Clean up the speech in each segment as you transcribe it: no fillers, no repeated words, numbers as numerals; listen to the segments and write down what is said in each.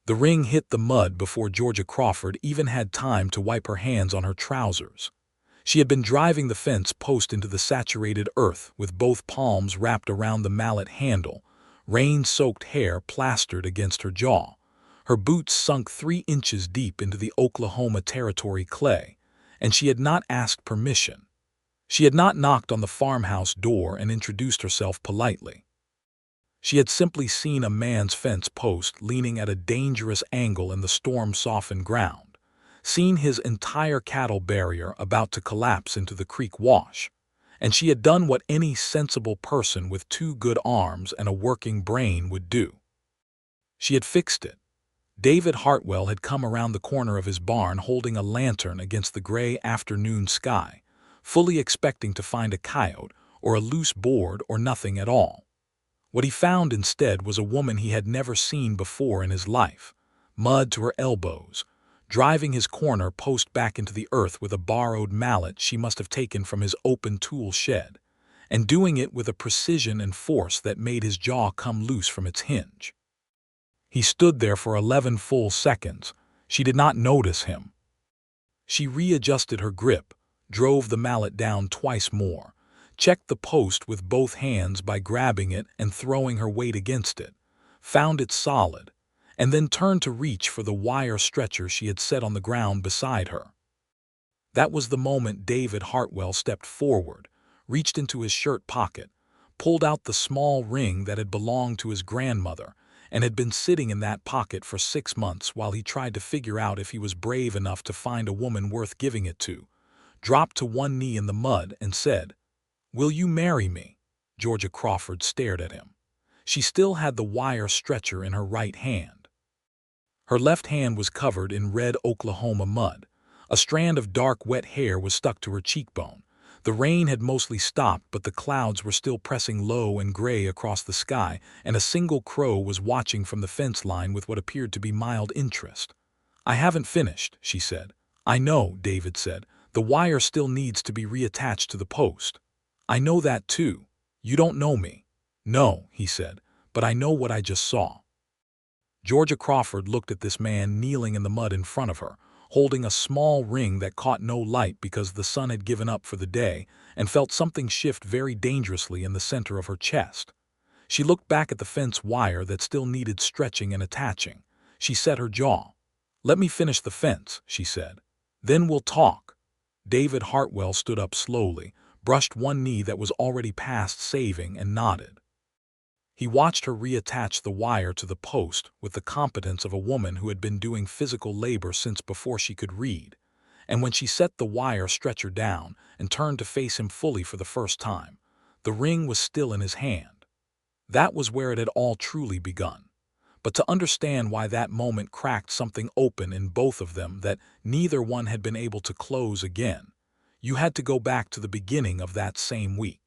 The ring hit the mud before Georgia Crawford even had time to wipe her hands on her trousers. She had been driving the fence post into the saturated earth with both palms wrapped around the mallet handle, rain-soaked hair plastered against her jaw. Her boots sunk 3 inches deep into the Oklahoma Territory clay, and she had not asked permission. She had not knocked on the farmhouse door and introduced herself politely. She had simply seen a man's fence post leaning at a dangerous angle in the storm-softened ground, seen his entire cattle barrier about to collapse into the creek wash, and she had done what any sensible person with 2 good arms and a working brain would do. She had fixed it. David Hartwell had come around the corner of his barn holding a lantern against the gray afternoon sky, fully expecting to find a coyote or a loose board or nothing at all. What he found instead was a woman he had never seen before in his life, mud to her elbows, driving his corner post back into the earth with a borrowed mallet she must have taken from his open tool shed, and doing it with a precision and force that made his jaw come loose from its hinge. He stood there for 11 full seconds. She did not notice him. She readjusted her grip, drove the mallet down twice more, checked the post with both hands by grabbing it and throwing her weight against it, found it solid, and then turned to reach for the wire stretcher she had set on the ground beside her. That was the moment David Hartwell stepped forward, reached into his shirt pocket, pulled out the small ring that had belonged to his grandmother and had been sitting in that pocket for 6 months while he tried to figure out if he was brave enough to find a woman worth giving it to, dropped to one knee in the mud and said, "Will you marry me?" Georgia Crawford stared at him. She still had the wire stretcher in her right hand. Her left hand was covered in red Oklahoma mud. A strand of dark wet hair was stuck to her cheekbone. The rain had mostly stopped, but the clouds were still pressing low and gray across the sky, and a single crow was watching from the fence line with what appeared to be mild interest. "I haven't finished," she said. "I know," David said. "The wire still needs to be reattached to the post." "I know that too. You don't know me." "No," he said, "but I know what I just saw." Georgia Crawford looked at this man kneeling in the mud in front of her, holding a small ring that caught no light because the sun had given up for the day, and felt something shift very dangerously in the center of her chest. She looked back at the fence wire that still needed stretching and attaching. She set her jaw. "Let me finish the fence," she said. "Then we'll talk." David Hartwell stood up slowly, brushed one knee that was already past saving, and nodded. He watched her reattach the wire to the post with the competence of a woman who had been doing physical labor since before she could read, and when she set the wire stretcher down and turned to face him fully for the first time, the ring was still in his hand. That was where it had all truly begun. But to understand why that moment cracked something open in both of them that neither one had been able to close again, you had to go back to the beginning of that same week.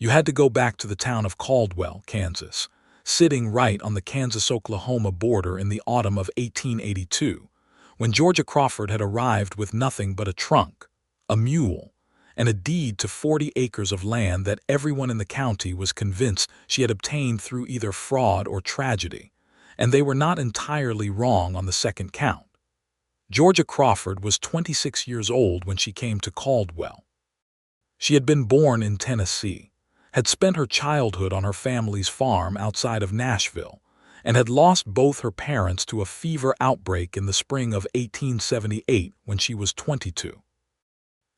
You had to go back to the town of Caldwell, Kansas, sitting right on the Kansas-Oklahoma border in the autumn of 1882, when Georgia Crawford had arrived with nothing but a trunk, a mule, and a deed to 40 acres of land that everyone in the county was convinced she had obtained through either fraud or tragedy, and they were not entirely wrong on the second count. Georgia Crawford was 26 years old when she came to Caldwell. She had been born in Tennessee, had spent her childhood on her family's farm outside of Nashville, and had lost both her parents to a fever outbreak in the spring of 1878 when she was 22.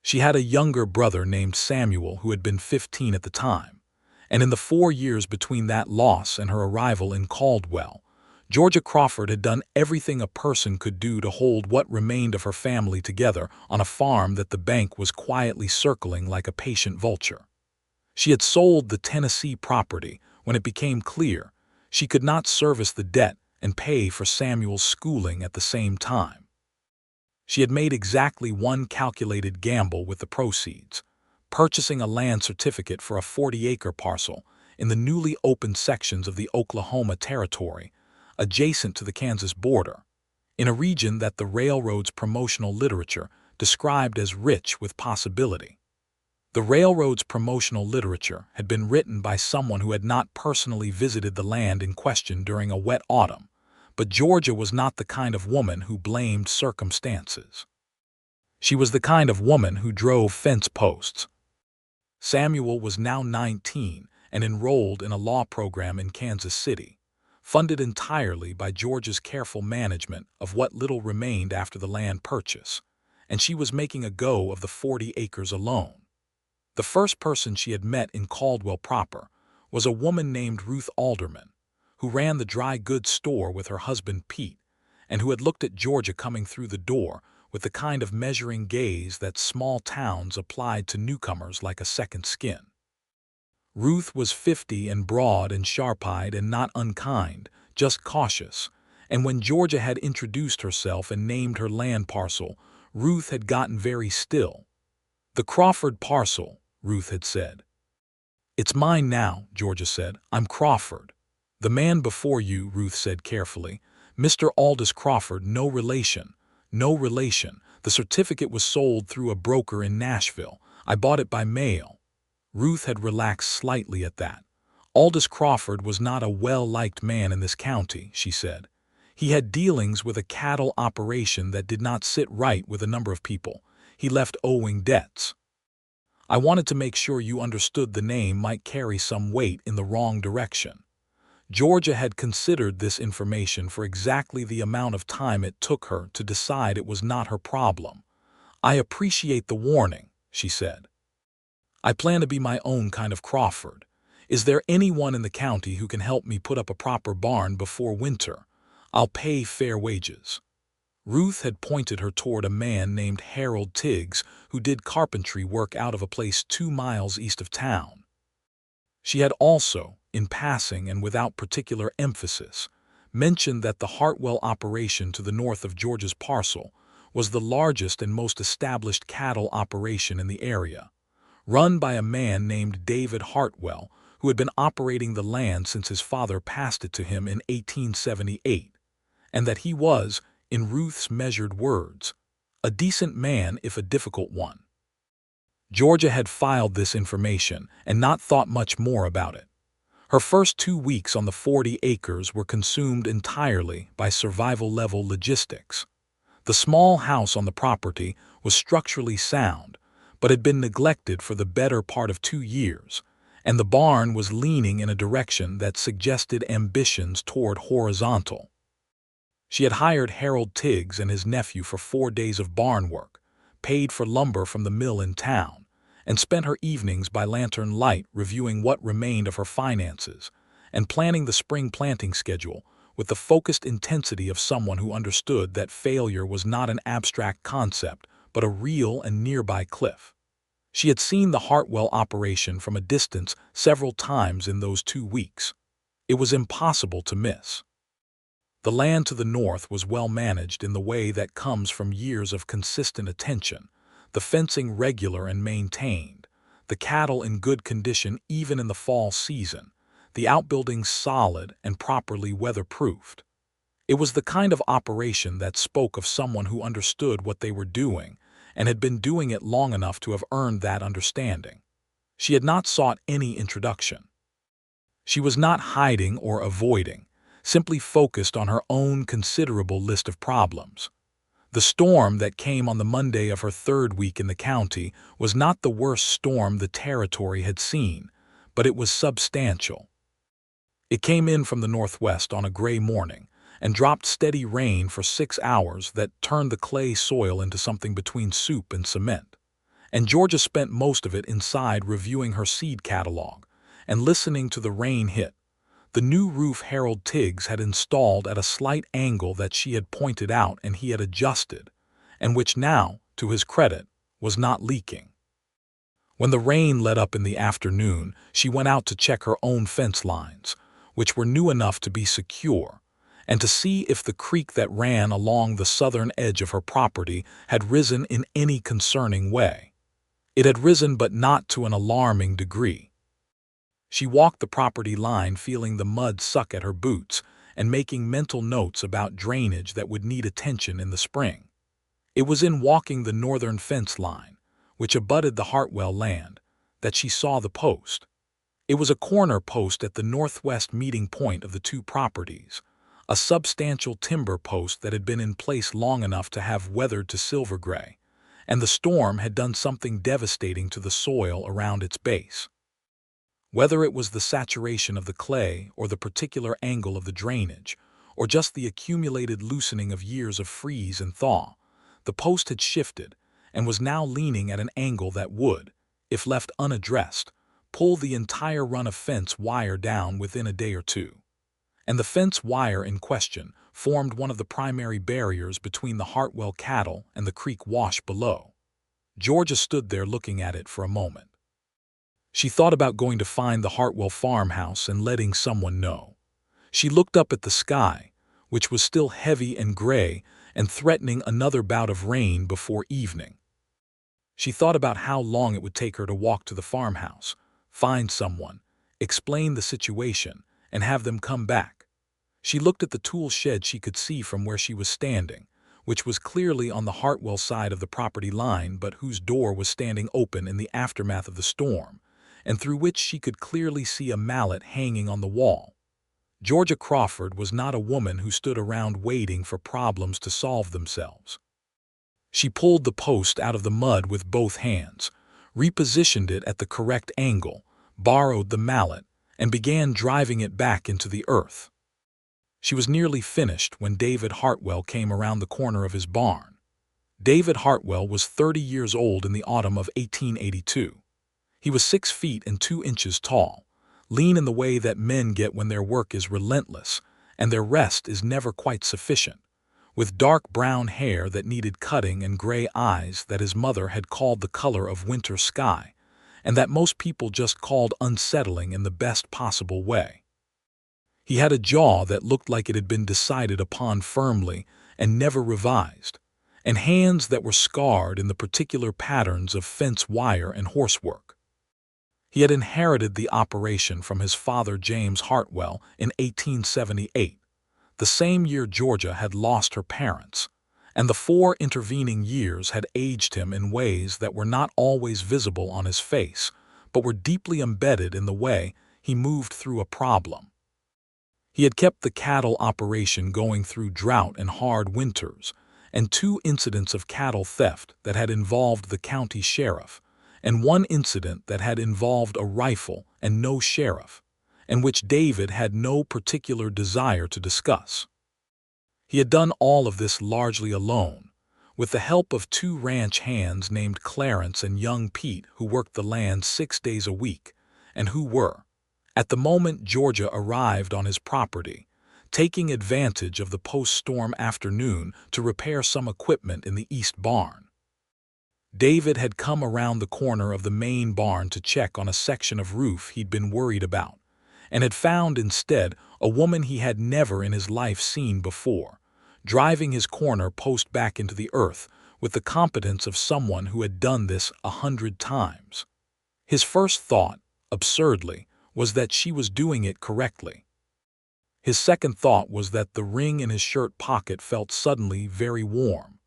She had a younger brother named Samuel who had been 15 at the time, and in the 4 years between that loss and her arrival in Caldwell, Georgia Crawford had done everything a person could do to hold what remained of her family together on a farm that the bank was quietly circling like a patient vulture. She had sold the Tennessee property when it became clear she could not service the debt and pay for Samuel's schooling at the same time. She had made exactly one calculated gamble with the proceeds, purchasing a land certificate for a 40-acre parcel in the newly opened sections of the Oklahoma Territory, adjacent to the Kansas border, in a region that the railroad's promotional literature described as rich with possibility. The railroad's promotional literature had been written by someone who had not personally visited the land in question during a wet autumn, But Georgia was not the kind of woman who blamed circumstances. She was the kind of woman who drove fence posts. Samuel was now 19 and enrolled in a law program in Kansas City, funded entirely by Georgia's careful management of what little remained after the land purchase, and she was making a go of the 40 acres alone. The first person she had met in Caldwell proper was a woman named Ruth Alderman, who ran the dry goods store with her husband Pete, and who had looked at Georgia coming through the door with the kind of measuring gaze that small towns applied to newcomers like a second skin. Ruth was 50 and broad and sharp-eyed and not unkind, just cautious, and when Georgia had introduced herself and named her land parcel, Ruth had gotten very still. "The Crawford parcel," Ruth had said. "It's mine now," Georgia said. "I'm Crawford." "The man before you," Ruth said carefully, "Mr. Aldous Crawford, no relation. No relation. The certificate was sold through a broker in Nashville. I bought it by mail." Ruth had relaxed slightly at that. Aldous Crawford was not a well-liked man in this county, she said. He had dealings with a cattle operation that did not sit right with a number of people. He left owing debts. "I wanted to make sure you understood the name might carry some weight in the wrong direction." Georgia had considered this information for exactly the amount of time it took her to decide it was not her problem. "I appreciate the warning," she said. "I plan to be my own kind of Crawford. Is there anyone in the county who can help me put up a proper barn before winter? I'll pay fair wages." Ruth had pointed her toward a man named Harold Tiggs who did carpentry work out of a place 2 miles east of town. She had also, in passing and without particular emphasis, mentioned that the Hartwell operation to the north of Georgia's parcel was the largest and most established cattle operation in the area, run by a man named David Hartwell, who had been operating the land since his father passed it to him in 1878, and that he was, in Ruth's measured words, a decent man if a difficult one. Georgia had filed this information and not thought much more about it. Her first 2 weeks on the 40 acres were consumed entirely by survival-level logistics. The small house on the property was structurally sound, but had been neglected for the better part of 2 years, and the barn was leaning in a direction that suggested ambitions toward horizontal. She had hired Harold Tiggs and his nephew for 4 days of barn work, paid for lumber from the mill in town, and spent her evenings by lantern light reviewing what remained of her finances and planning the spring planting schedule with the focused intensity of someone who understood that failure was not an abstract concept but a real and nearby cliff. She had seen the Hartwell operation from a distance several times in those 2 weeks. It was impossible to miss. The land to the north was well managed in the way that comes from years of consistent attention, the fencing regular and maintained, the cattle in good condition even in the fall season, the outbuildings solid and properly weatherproofed. It was the kind of operation that spoke of someone who understood what they were doing and had been doing it long enough to have earned that understanding. She had not sought any introduction. She was not hiding or avoiding, simply focused on her own considerable list of problems. The storm that came on the Monday of her 3rd week in the county was not the worst storm the territory had seen, but it was substantial. It came in from the northwest on a gray morning and dropped steady rain for 6 hours that turned the clay soil into something between soup and cement. And Georgia spent most of it inside reviewing her seed catalog and listening to the rain hit. The new roof Harold Tiggs had installed at a slight angle that she had pointed out and he had adjusted, and which now, to his credit, was not leaking. When the rain let up in the afternoon, she went out to check her own fence lines, which were new enough to be secure, and to see if the creek that ran along the southern edge of her property had risen in any concerning way. It had risen, but not to an alarming degree. She walked the property line feeling the mud suck at her boots and making mental notes about drainage that would need attention in the spring. It was in walking the northern fence line, which abutted the Hartwell land, that she saw the post. It was a corner post at the northwest meeting point of the 2 properties, a substantial timber post that had been in place long enough to have weathered to silver gray, and the storm had done something devastating to the soil around its base. Whether it was the saturation of the clay or the particular angle of the drainage, or just the accumulated loosening of years of freeze and thaw, the post had shifted and was now leaning at an angle that would, if left unaddressed, pull the entire run of fence wire down within a day or two. And the fence wire in question formed one of the primary barriers between the Hartwell cattle and the creek wash below. Georgia stood there looking at it for a moment. She thought about going to find the Hartwell farmhouse and letting someone know. She looked up at the sky, which was still heavy and gray and threatening another bout of rain before evening. She thought about how long it would take her to walk to the farmhouse, find someone, explain the situation, and have them come back. She looked at the tool shed she could see from where she was standing, which was clearly on the Hartwell side of the property line but whose door was standing open in the aftermath of the storm, and through which she could clearly see a mallet hanging on the wall. Georgia Crawford was not a woman who stood around waiting for problems to solve themselves. She pulled the post out of the mud with both hands, repositioned it at the correct angle, borrowed the mallet, and began driving it back into the earth. She was nearly finished when David Hartwell came around the corner of his barn. David Hartwell was 30 years old in the autumn of 1882. He was 6 feet and 2 inches tall, lean in the way that men get when their work is relentless and their rest is never quite sufficient, with dark brown hair that needed cutting and gray eyes that his mother had called the color of winter sky, and that most people just called unsettling in the best possible way. He had a jaw that looked like it had been decided upon firmly and never revised, and hands that were scarred in the particular patterns of fence wire and horsework. He had inherited the operation from his father James Hartwell in 1878, the same year Georgia had lost her parents, and the 4 intervening years had aged him in ways that were not always visible on his face, but were deeply embedded in the way he moved through a problem. He had kept the cattle operation going through drought and hard winters, and 2 incidents of cattle theft that had involved the county sheriff, and 1 incident that had involved a rifle and no sheriff, and which David had no particular desire to discuss. He had done all of this largely alone, with the help of 2 ranch hands named Clarence and young Pete who worked the land 6 days a week, and who were, at the moment Georgia arrived on his property, taking advantage of the post-storm afternoon to repair some equipment in the east barn. David had come around the corner of the main barn to check on a section of roof he'd been worried about, and had found instead a woman he had never in his life seen before, driving his corner post back into the earth with the competence of someone who had done this 100 times. His first thought, absurdly, was that she was doing it correctly. His second thought was that the ring in his shirt pocket felt suddenly very warm.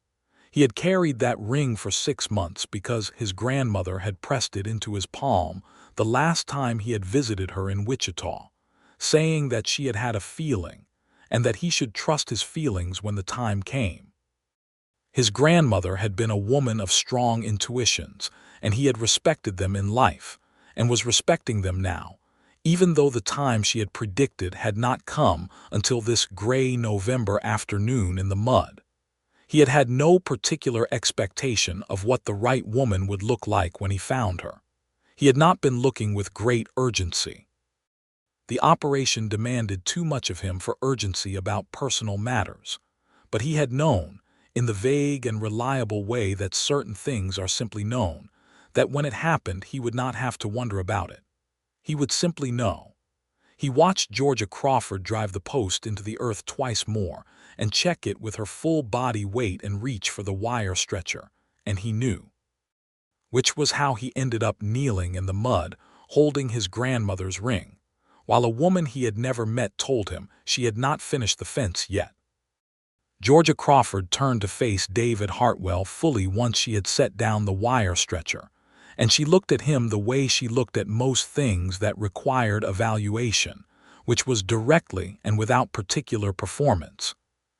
He had carried that ring for 6 months because his grandmother had pressed it into his palm the last time he had visited her in Wichita, saying that she had had a feeling, and that he should trust his feelings when the time came. His grandmother had been a woman of strong intuitions, and he had respected them in life, and was respecting them now, even though the time she had predicted had not come until this gray November afternoon in the mud. He had had no particular expectation of what the right woman would look like when he found her. He had not been looking with great urgency. The operation demanded too much of him for urgency about personal matters, but he had known, in the vague and reliable way that certain things are simply known, that when it happened he would not have to wonder about it. He would simply know. He watched Georgia Crawford drive the post into the earth twice more and check it with her full body weight and reach for the wire stretcher, and he knew. Which was how he ended up kneeling in the mud, holding his grandmother's ring, while a woman he had never met told him she had not finished the fence yet. Georgia Crawford turned to face David Hartwell fully once she had set down the wire stretcher, and she looked at him the way she looked at most things that required evaluation, which was directly and without particular performance.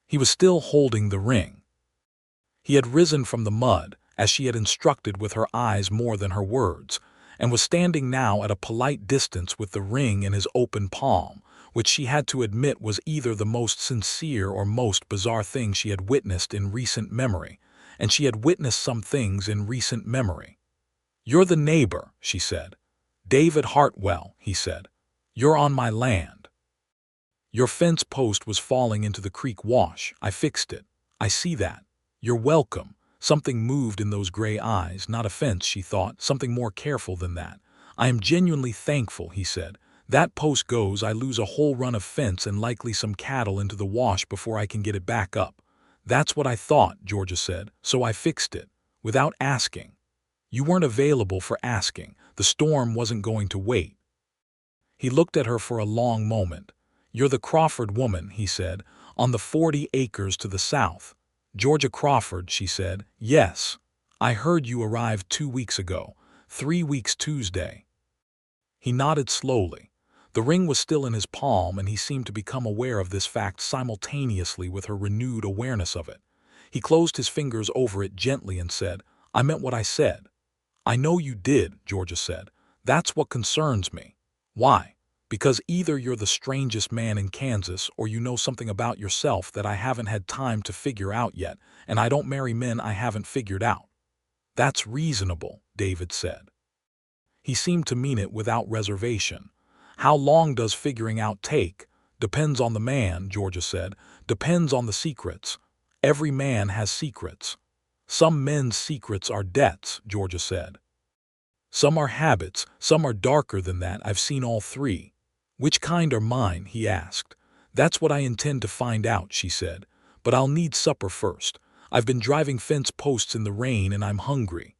He was still holding the ring. He had risen from the mud, as she had instructed with her eyes more than her words, and was standing now at a polite distance with the ring in his open palm, which she had to admit was either the most sincere or most bizarre thing she had witnessed in recent memory, and she had witnessed some things in recent memory. "You're the neighbor," she said. "David Hartwell," he said. "You're on my land. Your fence post was falling into the creek wash. I fixed it. I see that. You're welcome." Something moved in those gray eyes, not offense, she thought, something more careful than that. "I am genuinely thankful," he said. "That post goes, I lose a whole run of fence and likely some cattle into the wash before I can get it back up." "That's what I thought," Georgia said, "so I fixed it. Without asking. You weren't available for asking. The storm wasn't going to wait." He looked at her for a long moment. "You're the Crawford woman," he said, "on the 40 acres to the south." "Georgia Crawford," she said. "Yes. I heard you arrived 2 weeks ago. 3 weeks Tuesday." He nodded slowly. The ring was still in his palm, and he seemed to become aware of this fact simultaneously with her renewed awareness of it. He closed his fingers over it gently and said, "I meant what I said." "I know you did," Georgia said. "That's what concerns me." "Why?" "Because either you're the strangest man in Kansas or you know something about yourself that I haven't had time to figure out yet, and I don't marry men I haven't figured out." "That's reasonable," David said. He seemed to mean it without reservation. "How long does figuring out take?" "Depends on the man," Georgia said. "Depends on the secrets. Every man has secrets." "Some men's secrets are debts," Georgia said. "Some are habits, some are darker than that. I've seen all three." "Which kind are mine?" he asked. "That's what I intend to find out," she said. "But I'll need supper first. I've been driving fence posts in the rain and I'm hungry."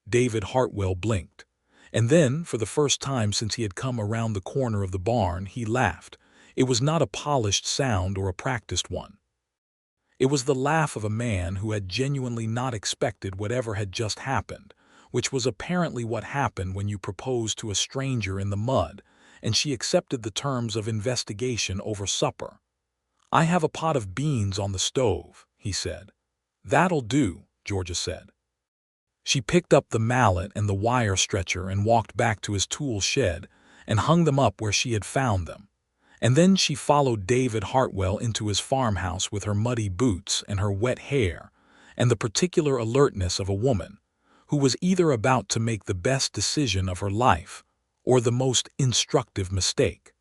David Hartwell blinked. And then, for the first time since he had come around the corner of the barn, he laughed. It was not a polished sound or a practiced one. It was the laugh of a man who had genuinely not expected whatever had just happened, which was apparently what happened when you proposed to a stranger in the mud, and she accepted the terms of investigation over supper. "I have a pot of beans on the stove," he said. "That'll do," Georgia said. She picked up the mallet and the wire stretcher and walked back to his tool shed and hung them up where she had found them. And then she followed David Hartwell into his farmhouse with her muddy boots and her wet hair and the particular alertness of a woman who was either about to make the best decision of her life or the most instructive mistake.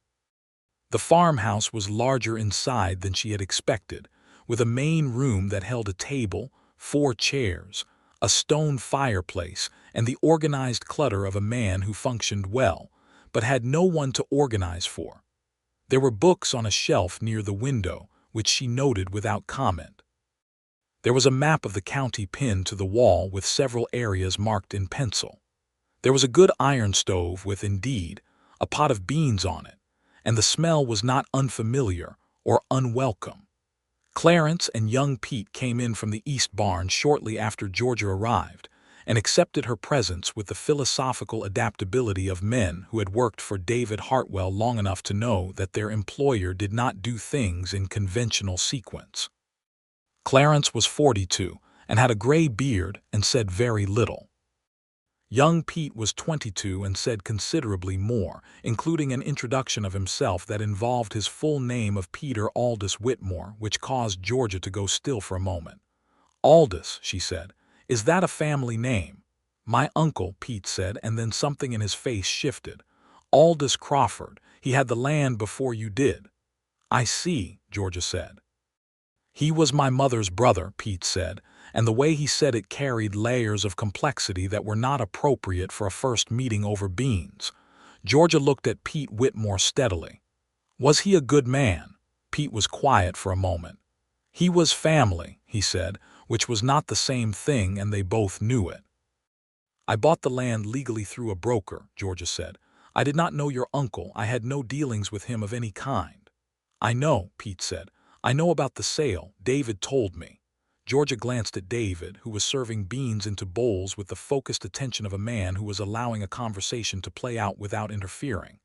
The farmhouse was larger inside than she had expected, with a main room that held a table, 4 chairs, a stone fireplace, and the organized clutter of a man who functioned well, but had no one to organize for. There were books on a shelf near the window, which she noted without comment. There was a map of the county pinned to the wall with several areas marked in pencil. There was a good iron stove with, indeed, a pot of beans on it, and the smell was not unfamiliar or unwelcome. Clarence and young Pete came in from the east barn shortly after Georgia arrived and accepted her presence with the philosophical adaptability of men who had worked for David Hartwell long enough to know that their employer did not do things in conventional sequence. Clarence was 42 and had a gray beard and said very little. Young Pete was 22 and said considerably more, including an introduction of himself that involved his full name of Peter Aldous Whitmore, which caused Georgia to go still for a moment. "Aldous," she said. "Is that a family name?" "My uncle," Pete said, and then something in his face shifted. "Aldous Crawford. He had the land before you did." "I see," Georgia said. "He was my mother's brother," Pete said, and the way he said it carried layers of complexity that were not appropriate for a first meeting over beans. Georgia looked at Pete Whitmore steadily. "Was he a good man?" Pete was quiet for a moment. "He was family," he said, which was not the same thing, and they both knew it. "I bought the land legally through a broker," Georgia said. "I did not know your uncle. I had no dealings with him of any kind." "I know," Pete said. "I know about the sale. David told me." Georgia glanced at David, who was serving beans into bowls with the focused attention of a man who was allowing a conversation to play out without interfering.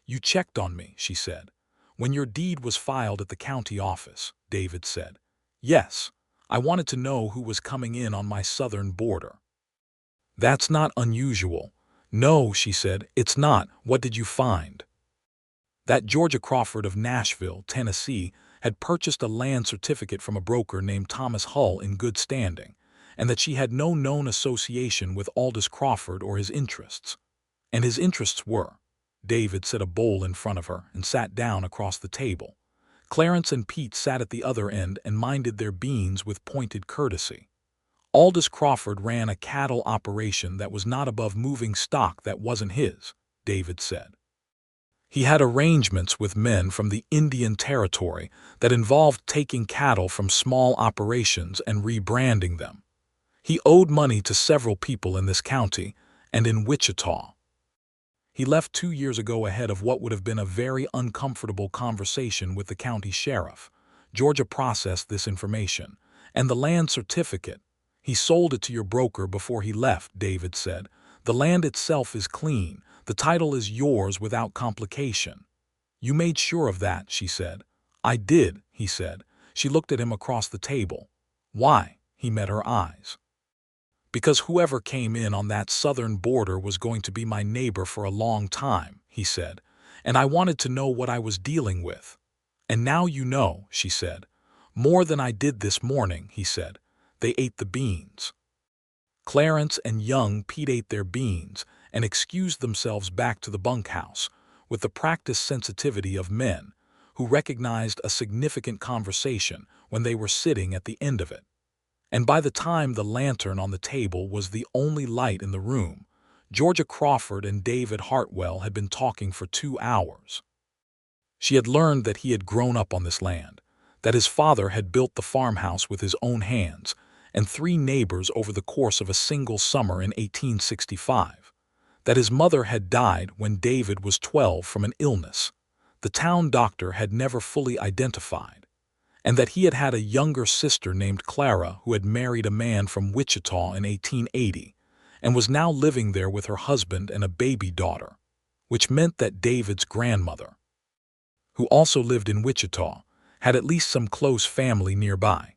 "You checked on me," she said. When your deed was filed at the county office, David said. Yes, I wanted to know who was coming in on my southern border. That's not unusual. No, she said, it's not. What did you find? That Georgia Crawford of Nashville, Tennessee, had purchased a land certificate from a broker named Thomas Hull in good standing, and that she had no known association with Aldous Crawford or his interests. And his interests were. David set a bowl in front of her and sat down across the table. Clarence and Pete sat at the other end and minded their beans with pointed courtesy. Aldous Crawford ran a cattle operation that was not above moving stock that wasn't his, David said. He had arrangements with men from the Indian Territory that involved taking cattle from small operations and rebranding them. He owed money to several people in this county and in Wichita. He left 2 years ago ahead of what would have been a very uncomfortable conversation with the county sheriff. Georgia processed this information, and the land certificate. He sold it to your broker before he left, David said. The land itself is clean. The title is yours without complication. You made sure of that, she said. I did, he said. She looked at him across the table. Why? He met her eyes. Because whoever came in on that southern border was going to be my neighbor for a long time, he said, and I wanted to know what I was dealing with. And now you know, she said. More than I did this morning, he said. They ate the beans. Clarence and young Pete ate their beans and excused themselves back to the bunkhouse with the practiced sensitivity of men who recognized a significant conversation when they were sitting at the end of it. And by the time the lantern on the table was the only light in the room, Georgia Crawford and David Hartwell had been talking for 2 hours. She had learned that he had grown up on this land, that his father had built the farmhouse with his own hands, and 3 neighbors over the course of a single summer in 1865, that his mother had died when David was 12 from an illness the town doctor had never fully identified, and that he had had a younger sister named Clara who had married a man from Wichita in 1880 and was now living there with her husband and a baby daughter, which meant that David's grandmother, who also lived in Wichita, had at least some close family nearby.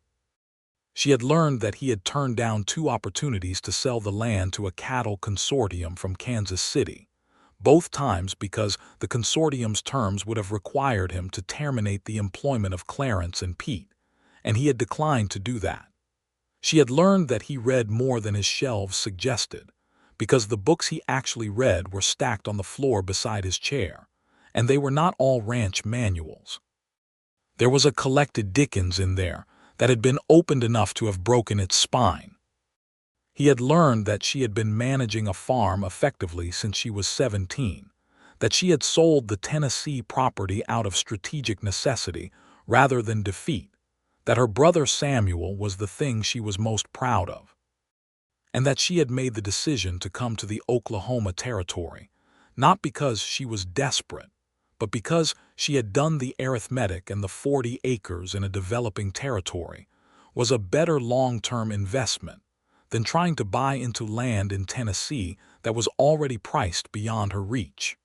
She had learned that he had turned down 2 opportunities to sell the land to a cattle consortium from Kansas City, both times because the consortium's terms would have required him to terminate the employment of Clarence and Pete, and he had declined to do that. She had learned that he read more than his shelves suggested, because the books he actually read were stacked on the floor beside his chair, and they were not all ranch manuals. There was a collected Dickens in there that had been opened enough to have broken its spine. He had learned that she had been managing a farm effectively since she was 17, that she had sold the Tennessee property out of strategic necessity rather than defeat, that her brother Samuel was the thing she was most proud of, and that she had made the decision to come to the Oklahoma Territory, not because she was desperate, but because she had done the arithmetic and the 40 acres in a developing territory was a better long-term investment than trying to buy into land in Tennessee that was already priced beyond her reach.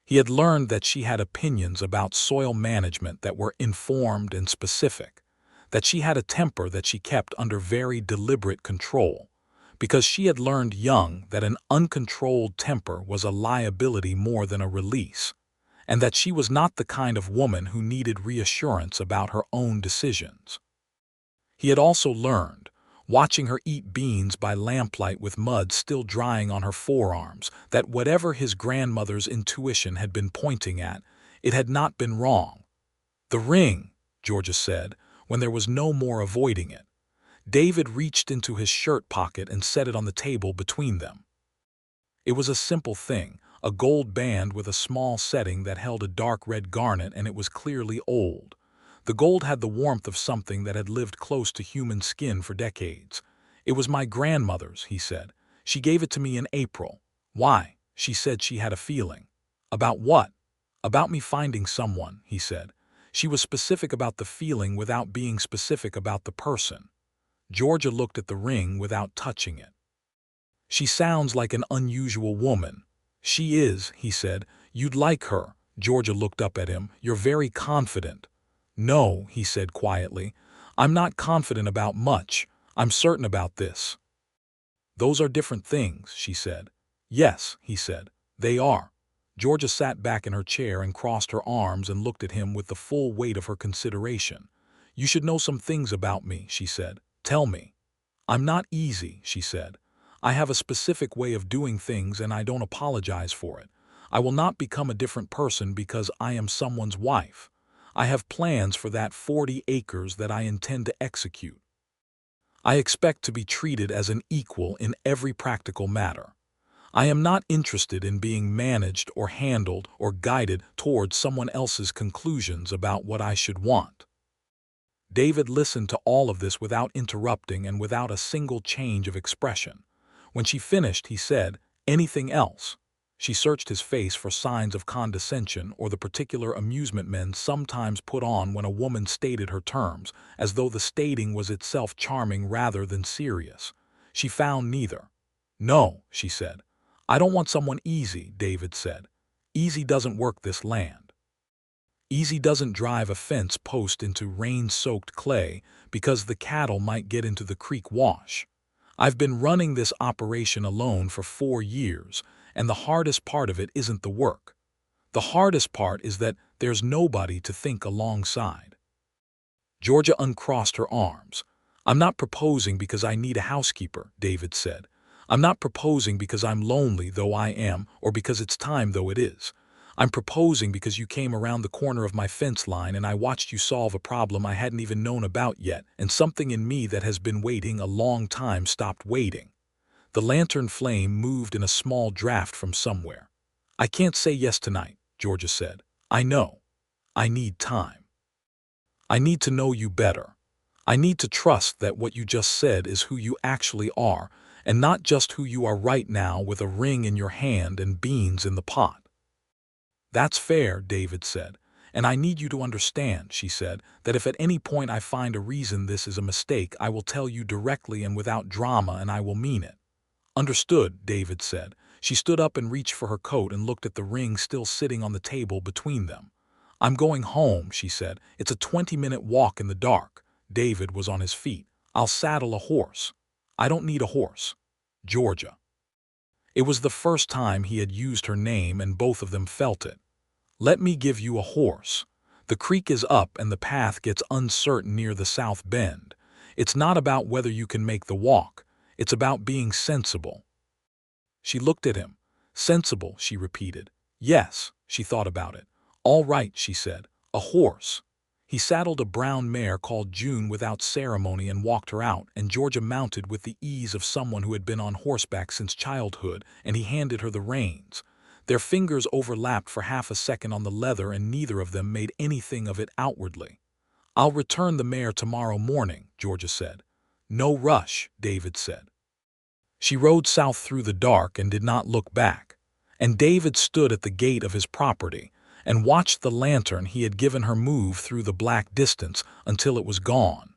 He had learned that she had opinions about soil management that were informed and specific, that she had a temper that she kept under very deliberate control, because she had learned young that an uncontrolled temper was a liability more than a release, and that she was not the kind of woman who needed reassurance about her own decisions. He had also learned, watching her eat beans by lamplight with mud still drying on her forearms, that whatever his grandmother's intuition had been pointing at, it had not been wrong. The ring, Georgia said, when there was no more avoiding it. David reached into his shirt pocket and set it on the table between them. It was a simple thing, a gold band with a small setting that held a dark red garnet, and it was clearly old. The gold had the warmth of something that had lived close to human skin for decades. It was my grandmother's, he said. She gave it to me in April. Why? She said she had a feeling. About what? About me finding someone, he said. She was specific about the feeling without being specific about the person. Georgia looked at the ring without touching it. She sounds like an unusual woman. She is, he said. You'd like her. Georgia looked up at him. "You're very confident." "No," he said quietly. "I'm not confident about much. I'm certain about this." "Those are different things," she said. "Yes," he said, "they are." Georgia sat back in her chair and crossed her arms and looked at him with the full weight of her consideration. "You should know some things about me," she said. "Tell me." "I'm not easy," she said. "I have a specific way of doing things and I don't apologize for it. I will not become a different person because I am someone's wife. I have plans for that 40 acres that I intend to execute. I expect to be treated as an equal in every practical matter. I am not interested in being managed or handled or guided towards someone else's conclusions about what I should want." David listened to all of this without interrupting and without a single change of expression. When she finished, he said, "Anything else?" She searched his face for signs of condescension or the particular amusement men sometimes put on when a woman stated her terms, as though the stating was itself charming rather than serious. She found neither. "No," she said. "I don't want someone easy," David said. "Easy doesn't work this land. Easy doesn't drive a fence post into rain-soaked clay because the cattle might get into the creek wash. I've been running this operation alone for 4 years, and the hardest part of it isn't the work. The hardest part is that there's nobody to think alongside." Georgia uncrossed her arms. "I'm not proposing because I need a housekeeper," David said. "I'm not proposing because I'm lonely, though I am, or because it's time, though it is. I'm proposing because you came around the corner of my fence line and I watched you solve a problem I hadn't even known about yet, and something in me that has been waiting a long time stopped waiting." The lantern flame moved in a small draft from somewhere. "I can't say yes tonight," Georgia said. "I know. I need time. I need to know you better. I need to trust that what you just said is who you actually are, and not just who you are right now with a ring in your hand and beans in the pot." "That's fair," David said. "And I need you to understand," she said, "that if at any point I find a reason this is a mistake, I will tell you directly and without drama, and I will mean it." "Understood," David said. She stood up and reached for her coat and looked at the ring still sitting on the table between them. "I'm going home," she said. "It's a 20-minute walk in the dark." David was on his feet. "I'll saddle a horse." "I don't need a horse." "Georgia." It was the first time he had used her name and both of them felt it. "Let me give you a horse. The creek is up and the path gets uncertain near the south bend. It's not about whether you can make the walk. It's about being sensible." She looked at him. "Sensible," she repeated. "Yes," she thought about it. "All right," she said. "A horse." He saddled a brown mare called June without ceremony and walked her out, and Georgia mounted with the ease of someone who had been on horseback since childhood, and he handed her the reins. Their fingers overlapped for half a second on the leather and neither of them made anything of it outwardly. "I'll return the mare tomorrow morning," Georgia said. "No rush," David said. She rode south through the dark and did not look back, and David stood at the gate of his property and watched the lantern he had given her move through the black distance until it was gone.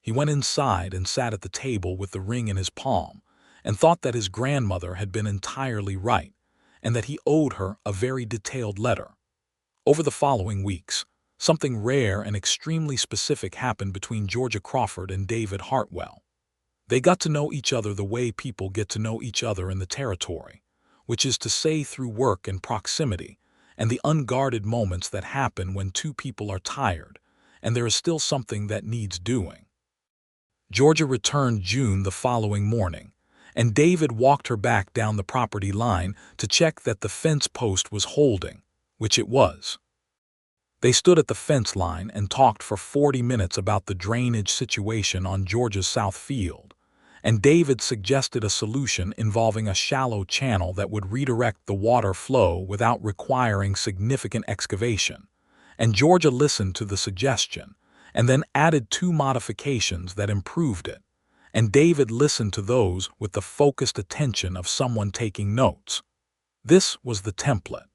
He went inside and sat at the table with the ring in his palm and thought that his grandmother had been entirely right and that he owed her a very detailed letter. Over the following weeks, something rare and extremely specific happened between Georgia Crawford and David Hartwell. They got to know each other the way people get to know each other in the territory, which is to say through work and proximity, and the unguarded moments that happen when two people are tired, and there is still something that needs doing. Georgia returned June the following morning, and David walked her back down the property line to check that the fence post was holding, which it was. They stood at the fence line and talked for 40 minutes about the drainage situation on Georgia's south field, and David suggested a solution involving a shallow channel that would redirect the water flow without requiring significant excavation, and Georgia listened to the suggestion and then added 2 modifications that improved it, and David listened to those with the focused attention of someone taking notes. This was the template.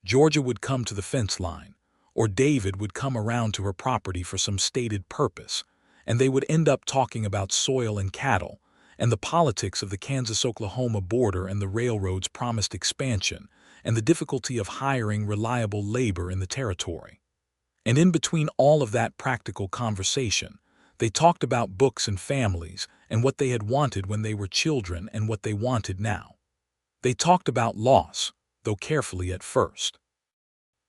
Georgia would come to the fence line, or David would come around to her property for some stated purpose, and they would end up talking about soil and cattle, and the politics of the Kansas-Oklahoma border and the railroad's promised expansion, and the difficulty of hiring reliable labor in the territory. And in between all of that practical conversation, they talked about books and families and what they had wanted when they were children and what they wanted now. They talked about loss, though carefully at first.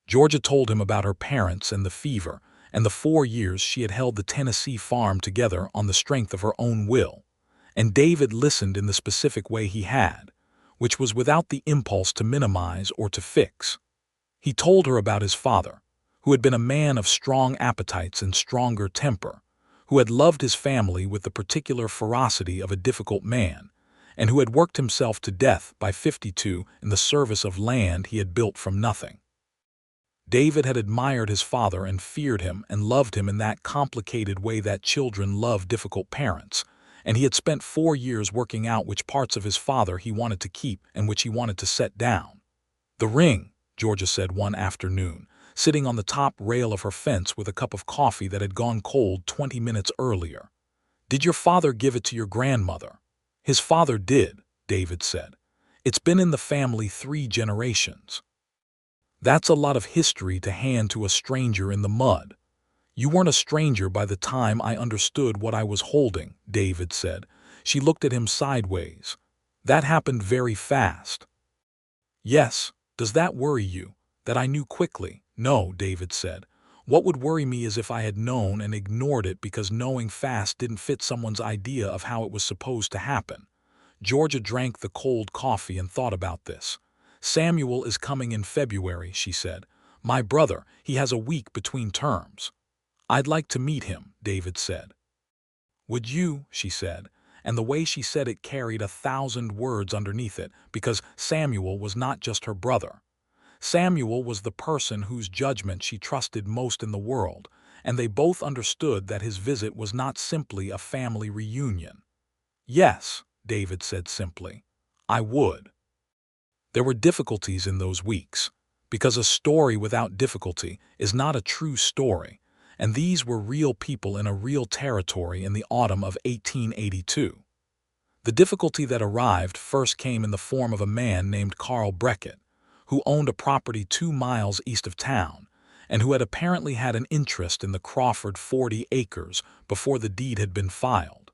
Georgia told him about her parents and the fever, and the 4 years she had held the Tennessee farm together on the strength of her own will, and David listened in the specific way he had, which was without the impulse to minimize or to fix. He told her about his father, who had been a man of strong appetites and stronger temper, who had loved his family with the particular ferocity of a difficult man, and who had worked himself to death by 52 in the service of land he had built from nothing. David had admired his father and feared him and loved him in that complicated way that children love difficult parents, and he had spent 4 years working out which parts of his father he wanted to keep and which he wanted to set down. "The ring," Georgia said one afternoon, sitting on the top rail of her fence with a cup of coffee that had gone cold 20 minutes earlier. "Did your father give it to your grandmother?" "His father did," David said. "It's been in the family 3 generations." "That's a lot of history to hand to a stranger in the mud." "You weren't a stranger by the time I understood what I was holding," David said. She looked at him sideways. "That happened very fast." "Yes. Does that worry you, that I knew quickly?" "No," David said. "What would worry me is if I had known and ignored it because knowing fast didn't fit someone's idea of how it was supposed to happen." Georgia drank the cold coffee and thought about this. "Samuel is coming in February," she said. "My brother, he has a week between terms." "I'd like to meet him," David said. "Would you?" she said, and the way she said it carried 1,000 words underneath it, because Samuel was not just her brother. Samuel was the person whose judgment she trusted most in the world, and they both understood that his visit was not simply a family reunion. "Yes," David said simply, "I would." There were difficulties in those weeks, because a story without difficulty is not a true story, and these were real people in a real territory in the autumn of 1882. The difficulty that arrived first came in the form of a man named Carl Breckett, who owned a property 2 miles east of town, and who had apparently had an interest in the Crawford 40 acres before the deed had been filed.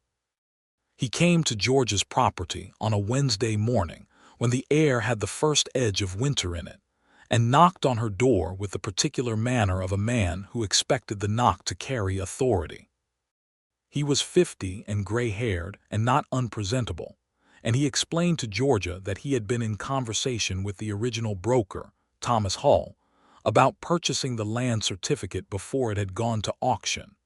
He came to George's property on a Wednesday morning when the air had the first edge of winter in it, and knocked on her door with the particular manner of a man who expected the knock to carry authority. He was 50 and gray-haired and not unpresentable, and he explained to Georgia that he had been in conversation with the original broker, Thomas Hull, about purchasing the land certificate before it had gone to auction,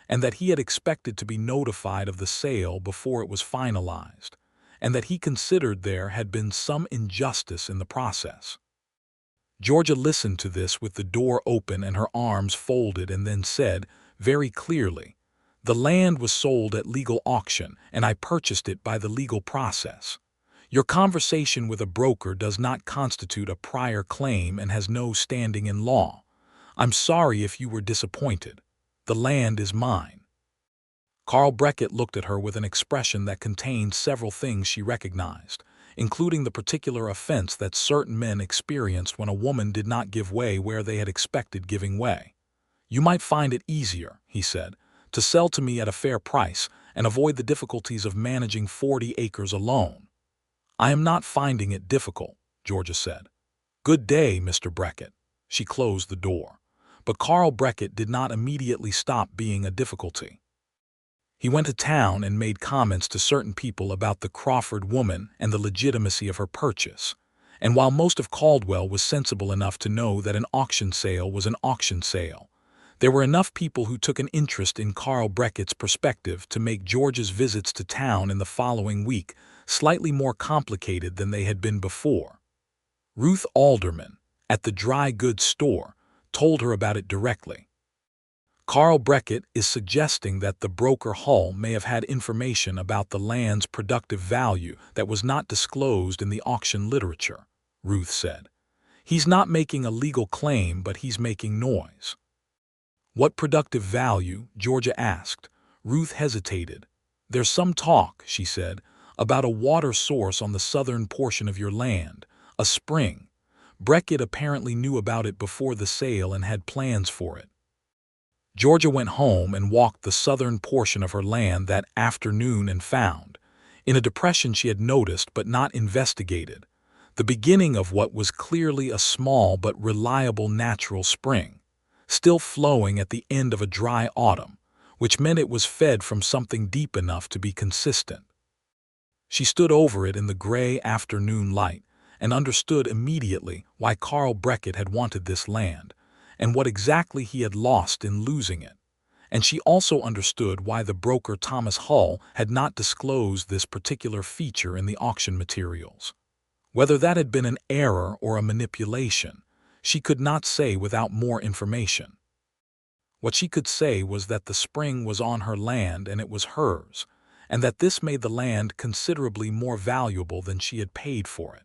and that he had expected to be notified of the sale before it was finalized, and that he considered there had been some injustice in the process. Georgia listened to this with the door open and her arms folded and then said, very clearly, "The land was sold at legal auction, and I purchased it by the legal process. Your conversation with a broker does not constitute a prior claim and has no standing in law. I'm sorry if you were disappointed. The land is mine." Carl Breckett looked at her with an expression that contained several things she recognized, including the particular offense that certain men experienced when a woman did not give way where they had expected giving way. "You might find it easier," he said, "to sell to me at a fair price and avoid the difficulties of managing 40 acres alone." "I am not finding it difficult," Georgia said. "Good day, Mr. Breckett." She closed the door. But Carl Breckett did not immediately stop being a difficulty. He went to town and made comments to certain people about the Crawford woman and the legitimacy of her purchase. And while most of Caldwell was sensible enough to know that an auction sale was an auction sale, there were enough people who took an interest in Carl Breckett's perspective to make George's visits to town in the following week slightly more complicated than they had been before. Ruth Alderman, at the dry goods store, told her about it directly. "Carl Breckett is suggesting that the broker Hull may have had information about the land's productive value that was not disclosed in the auction literature," Ruth said. "He's not making a legal claim, but he's making noise." "What productive value?" Georgia asked. Ruth hesitated. "There's some talk," she said, "about a water source on the southern portion of your land, a spring. Beckett apparently knew about it before the sale and had plans for it. Georgia went home and walked the southern portion of her land that afternoon and found, in a depression she had noticed but not investigated, the beginning of what was clearly a small but reliable natural spring, still flowing at the end of a dry autumn, which meant it was fed from something deep enough to be consistent. She stood over it in the gray afternoon light and understood immediately why Carl Beckett had wanted this land, and what exactly he had lost in losing it. And she also understood why the broker Thomas Hull had not disclosed this particular feature in the auction materials. Whether that had been an error or a manipulation, she could not say without more information. What she could say was that the spring was on her land and it was hers, and that this made the land considerably more valuable than she had paid for it.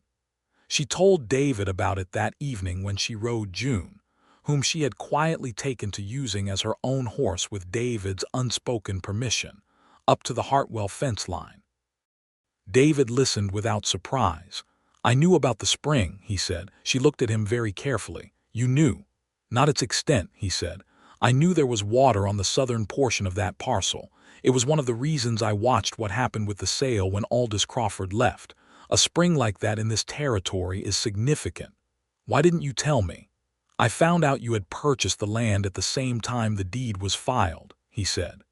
She told David about it that evening when she rode June, whom she had quietly taken to using as her own horse with David's unspoken permission, up to the Hartwell fence line. David listened without surprise. "I knew about the spring," he said. She looked at him very carefully. "You knew?" "Not its extent," he said. "I knew there was water on the southern portion of that parcel. It was one of the reasons I watched what happened with the sale when Aldous Crawford left. A spring like that in this territory is significant. Why didn't you tell me?" "I found out you had purchased the land at the same time the deed was filed," he said.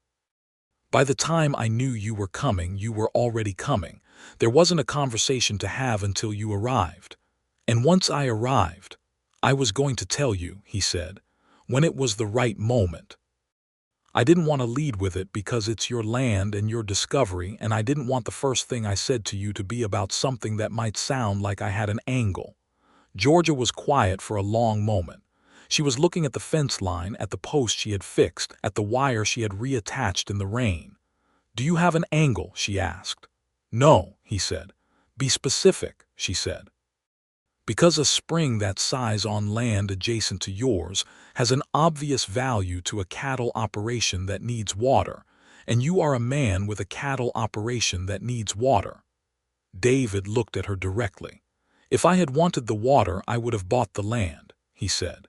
"By the time I knew you were coming, you were already coming. There wasn't a conversation to have until you arrived. And once I arrived, I was going to tell you," he said, "when it was the right moment. I didn't want to lead with it because it's your land and your discovery, and I didn't want the first thing I said to you to be about something that might sound like I had an angle." Georgia was quiet for a long moment. She was looking at the fence line, at the post she had fixed, at the wire she had reattached in the rain. "Do you have an angle?" she asked. "No," he said. "Be specific," she said. "Because a spring that size on land adjacent to yours has an obvious value to a cattle operation that needs water, and you are a man with a cattle operation that needs water." David looked at her directly. "If I had wanted the water, I would have bought the land," he said.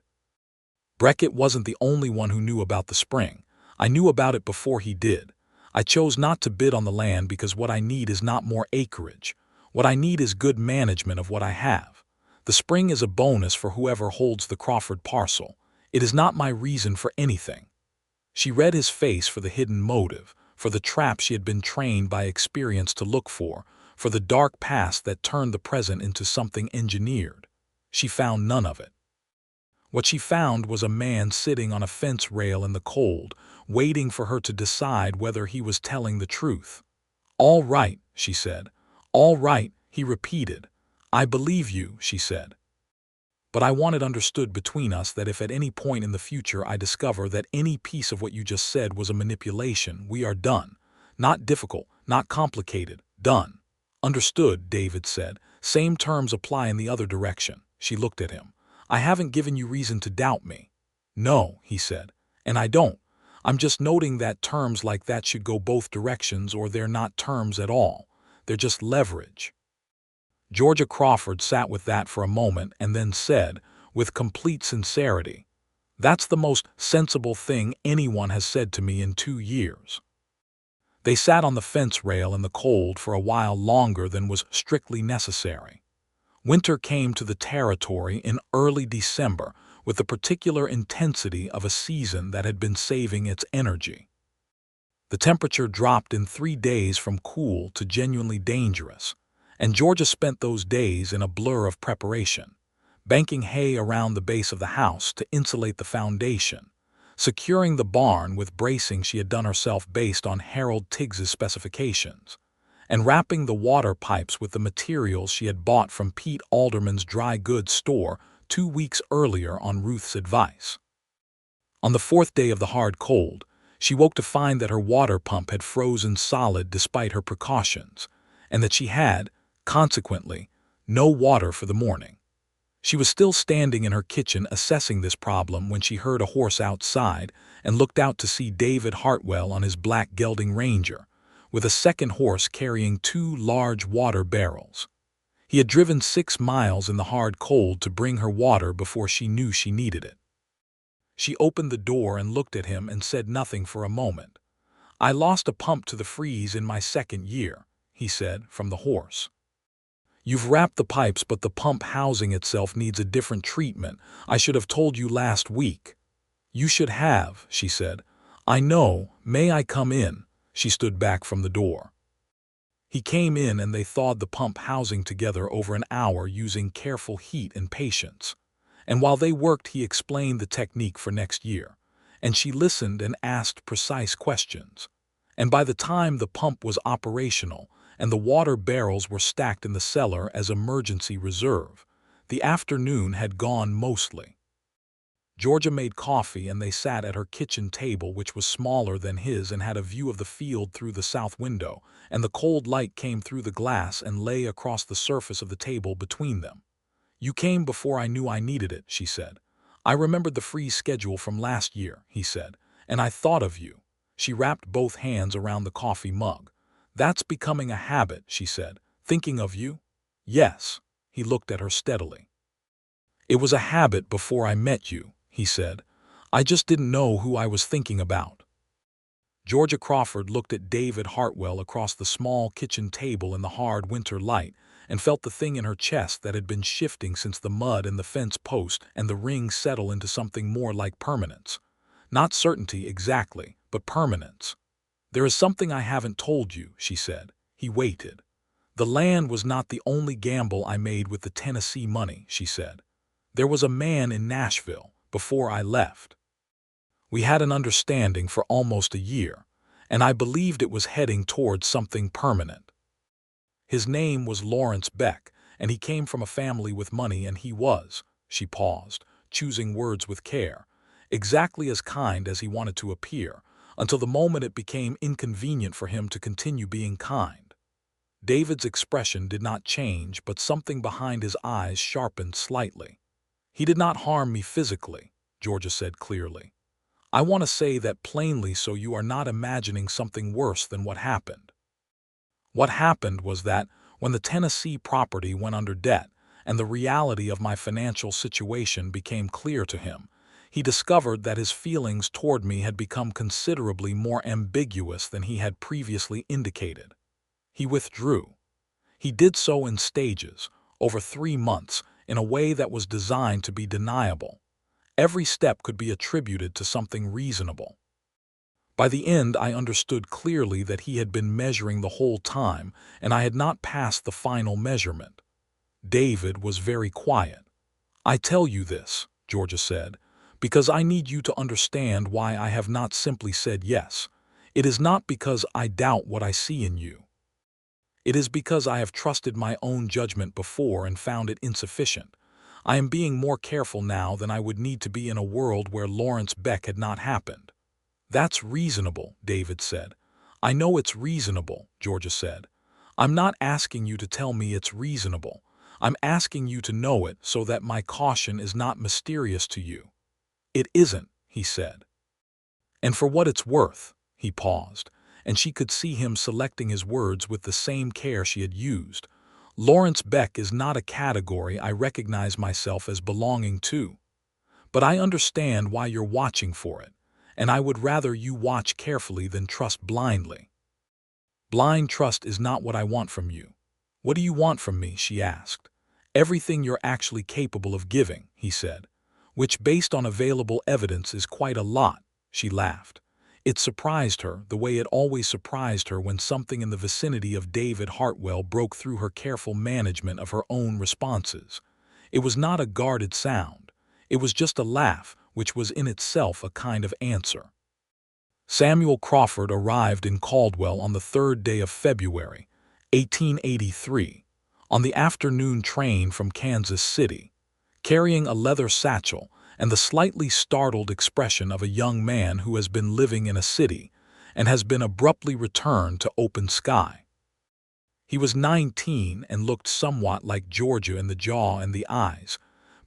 "Beckett wasn't the only one who knew about the spring. I knew about it before he did. I chose not to bid on the land because what I need is not more acreage. What I need is good management of what I have. The spring is a bonus for whoever holds the Crawford parcel. It is not my reason for anything." She read his face for the hidden motive, for the trap she had been trained by experience to look for the dark past that turned the present into something engineered. She found none of it. What she found was a man sitting on a fence rail in the cold, waiting for her to decide whether he was telling the truth. "All right," she said. "All right," he repeated. "I believe you," she said. "But I want it understood between us that if at any point in the future I discover that any piece of what you just said was a manipulation, we are done. Not difficult, not complicated, done." "Understood," David said. "Same terms apply in the other direction." She looked at him. "I haven't given you reason to doubt me." "No," he said, "and I don't. I'm just noting that terms like that should go both directions, or they're not terms at all. They're just leverage." Georgia Crawford sat with that for a moment and then said, with complete sincerity, "That's the most sensible thing anyone has said to me in 2 years." They sat on the fence rail in the cold for a while longer than was strictly necessary. Winter came to the territory in early December with the particular intensity of a season that had been saving its energy. The temperature dropped in 3 days from cool to genuinely dangerous, and Georgia spent those days in a blur of preparation, banking hay around the base of the house to insulate the foundation, securing the barn with bracing she had done herself based on Harold Tiggs's specifications, and wrapping the water pipes with the materials she had bought from Pete Alderman's dry goods store 2 weeks earlier on Ruth's advice. On the 4th day of the hard cold, she woke to find that her water pump had frozen solid despite her precautions, and that she had, consequently, no water for the morning. She was still standing in her kitchen assessing this problem when she heard a horse outside and looked out to see David Hartwell on his black gelding Ranger, with a second horse carrying 2 large water barrels. He had driven 6 miles in the hard cold to bring her water before she knew she needed it. She opened the door and looked at him and said nothing for a moment. "I lost a pump to the freeze in my 2nd year," he said, from the horse. "You've wrapped the pipes, but the pump housing itself needs a different treatment. I should have told you last week." "You should have," she said. "I know. May I come in?" She stood back from the door. He came in and they thawed the pump housing together over an hour using careful heat and patience. And while they worked, he explained the technique for next year. And she listened and asked precise questions. And by the time the pump was operational and the water barrels were stacked in the cellar as emergency reserve, the afternoon had gone mostly. Georgia made coffee and they sat at her kitchen table, which was smaller than his and had a view of the field through the south window, and the cold light came through the glass and lay across the surface of the table between them. "You came before I knew I needed it," she said. "I remembered the freeze schedule from last year," he said, "and I thought of you." She wrapped both hands around the coffee mug. "That's becoming a habit," she said. "Thinking of you?" "Yes." He looked at her steadily. "It was a habit before I met you," he said. "I just didn't know who I was thinking about." Georgia Crawford looked at David Hartwell across the small kitchen table in the hard winter light and felt the thing in her chest that had been shifting since the mud and the fence post and the ring settle into something more like permanence. Not certainty exactly, but permanence. "There is something I haven't told you," she said. He waited. "The land was not the only gamble I made with the Tennessee money," she said. "There was a man in Nashville before I left. We had an understanding for almost a year, and I believed it was heading towards something permanent. His name was Lawrence Beck, and he came from a family with money, and he was," she paused, choosing words with care, "exactly as kind as he wanted to appear, until the moment it became inconvenient for him to continue being kind." David's expression did not change, but something behind his eyes sharpened slightly. "He did not harm me physically," Georgia said clearly. "I want to say that plainly so you are not imagining something worse than what happened. What happened was that when the Tennessee property went under debt and the reality of my financial situation became clear to him, he discovered that his feelings toward me had become considerably more ambiguous than he had previously indicated. He withdrew. He did so in stages, over 3 months, in a way that was designed to be deniable. Every step could be attributed to something reasonable. By the end, I understood clearly that he had been measuring the whole time, and I had not passed the final measurement." David was very quiet. "I tell you this," Georgia said, "because I need you to understand why I have not simply said yes. It is not because I doubt what I see in you. It is because I have trusted my own judgment before and found it insufficient. I am being more careful now than I would need to be in a world where Lawrence Beck had not happened." "That's reasonable," David said. "I know it's reasonable," Georgia said. "I'm not asking you to tell me it's reasonable. I'm asking you to know it so that my caution is not mysterious to you." "It isn't," he said. "And for what it's worth," he paused, and she could see him selecting his words with the same care she had used. "Lawrence Beck is not a category I recognize myself as belonging to. But I understand why you're watching for it, and I would rather you watch carefully than trust blindly." "Blind trust is not what I want from you." "What do you want from me?" she asked. "Everything you're actually capable of giving," he said, "which based on available evidence is quite a lot." She laughed. It surprised her, the way it always surprised her when something in the vicinity of David Hartwell broke through her careful management of her own responses. It was not a guarded sound. It was just a laugh, which was in itself a kind of answer. Samuel Crawford arrived in Caldwell on the 3rd day of February, 1883, on the afternoon train from Kansas City, carrying a leather satchel and the slightly startled expression of a young man who has been living in a city and has been abruptly returned to open sky. He was 19 and looked somewhat like Georgia in the jaw and the eyes,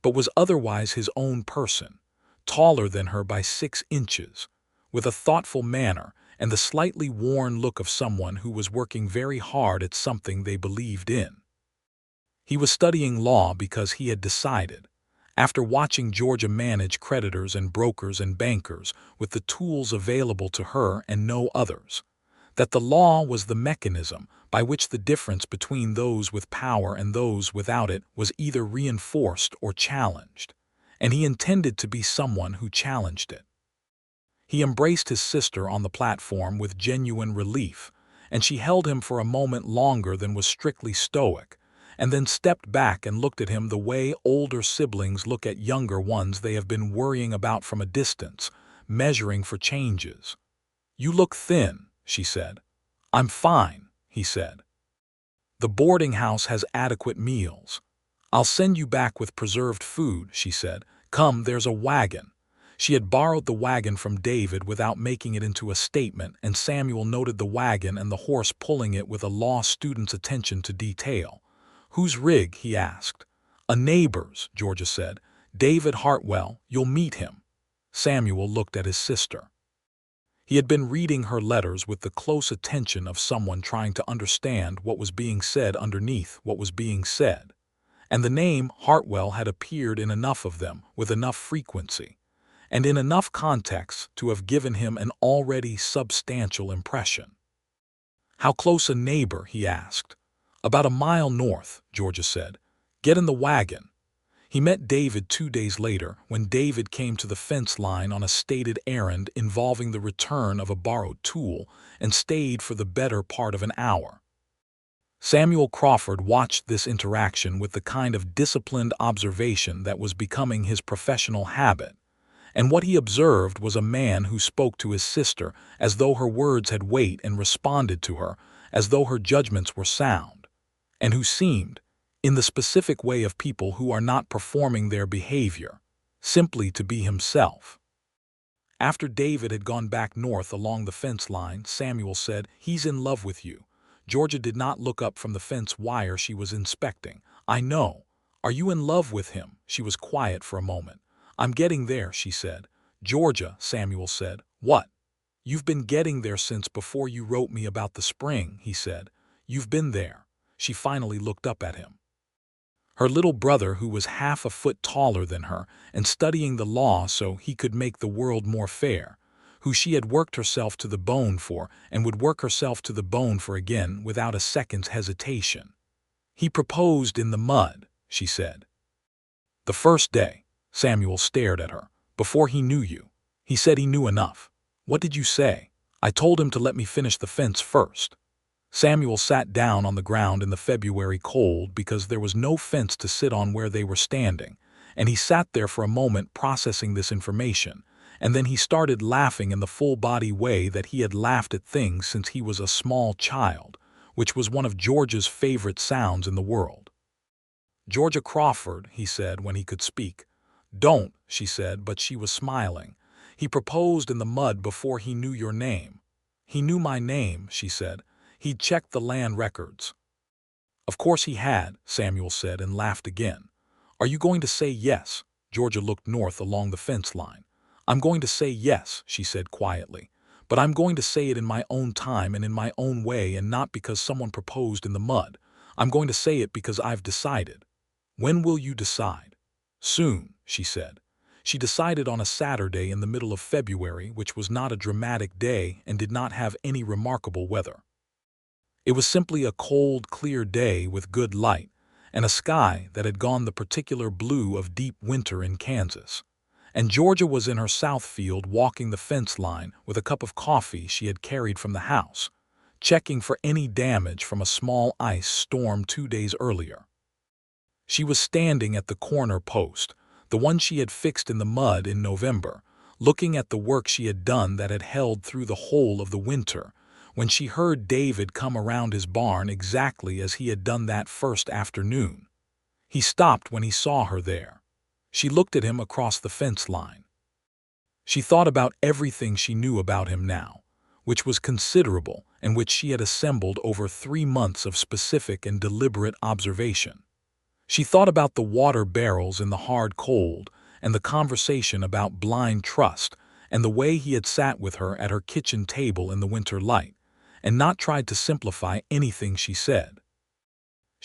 but was otherwise his own person, taller than her by 6 inches, with a thoughtful manner and the slightly worn look of someone who was working very hard at something they believed in. He was studying law because he had decided, after watching Georgia manage creditors and brokers and bankers with the tools available to her and no others, that the law was the mechanism by which the difference between those with power and those without it was either reinforced or challenged, and he intended to be someone who challenged it. He embraced his sister on the platform with genuine relief, and she held him for a moment longer than was strictly stoic, and then stepped back and looked at him the way older siblings look at younger ones they have been worrying about from a distance, measuring for changes. "You look thin," she said. "I'm fine," he said. "The boarding house has adequate meals. I'll send you back with preserved food," she said. "Come, there's a wagon." She had borrowed the wagon from David without making it into a statement, and Samuel noted the wagon and the horse pulling it with a law student's attention to detail. "Whose rig?" he asked. "A neighbor's," Georgia said. "David Hartwell. You'll meet him." Samuel looked at his sister. He had been reading her letters with the close attention of someone trying to understand what was being said underneath what was being said, and the name Hartwell had appeared in enough of them with enough frequency, and in enough context to have given him an already substantial impression. "How close a neighbor?" he asked. "About a mile north," Georgia said. "Get in the wagon." He met David 2 days later when David came to the fence line on a stated errand involving the return of a borrowed tool and stayed for the better part of an hour. Samuel Crawford watched this interaction with the kind of disciplined observation that was becoming his professional habit, and what he observed was a man who spoke to his sister as though her words had weight and responded to her as though her judgments were sound, and who seemed, in the specific way of people who are not performing their behavior, simply to be himself. After David had gone back north along the fence line, Samuel said, "He's in love with you." Georgia did not look up from the fence wire she was inspecting. "I know. Are you in love with him?" She was quiet for a moment. "I'm getting there," she said. "Georgia," Samuel said. "What?" "You've been getting there since before you wrote me about the spring," he said. "You've been there." She finally looked up at him. Her little brother, who was half a foot taller than her and studying the law so he could make the world more fair, who she had worked herself to the bone for and would work herself to the bone for again without a second's hesitation. "He proposed in the mud," she said. "The first day." Samuel stared at her. "Before he knew you. He said he knew enough." "What did you say?" "I told him to let me finish the fence first." Samuel sat down on the ground in the February cold because there was no fence to sit on where they were standing, and he sat there for a moment processing this information, and then he started laughing in the full-body way that he had laughed at things since he was a small child, which was one of Georgia's favorite sounds in the world. "Georgia Crawford," he said when he could speak. "Don't," she said, but she was smiling. "He proposed in the mud before he knew your name." "He knew my name," she said. "He'd checked the land records." "Of course he had," Samuel said and laughed again. "Are you going to say yes?" Georgia looked north along the fence line. "I'm going to say yes," she said quietly. "But I'm going to say it in my own time and in my own way and not because someone proposed in the mud. I'm going to say it because I've decided." "When will you decide?" "Soon," she said. She decided on a Saturday in the middle of February, which was not a dramatic day and did not have any remarkable weather. It was simply a cold, clear day with good light, and a sky that had gone the particular blue of deep winter in Kansas. And Georgia was in her south field walking the fence line with a cup of coffee she had carried from the house, checking for any damage from a small ice storm 2 days earlier. She was standing at the corner post, the one she had fixed in the mud in November, looking at the work she had done that had held through the whole of the winter, when she heard David come around his barn exactly as he had done that first afternoon. He stopped when he saw her there. She looked at him across the fence line. She thought about everything she knew about him now, which was considerable and which she had assembled over 3 months of specific and deliberate observation. She thought about the water barrels in the hard cold and the conversation about blind trust and the way he had sat with her at her kitchen table in the winter light and not tried to simplify anything she said.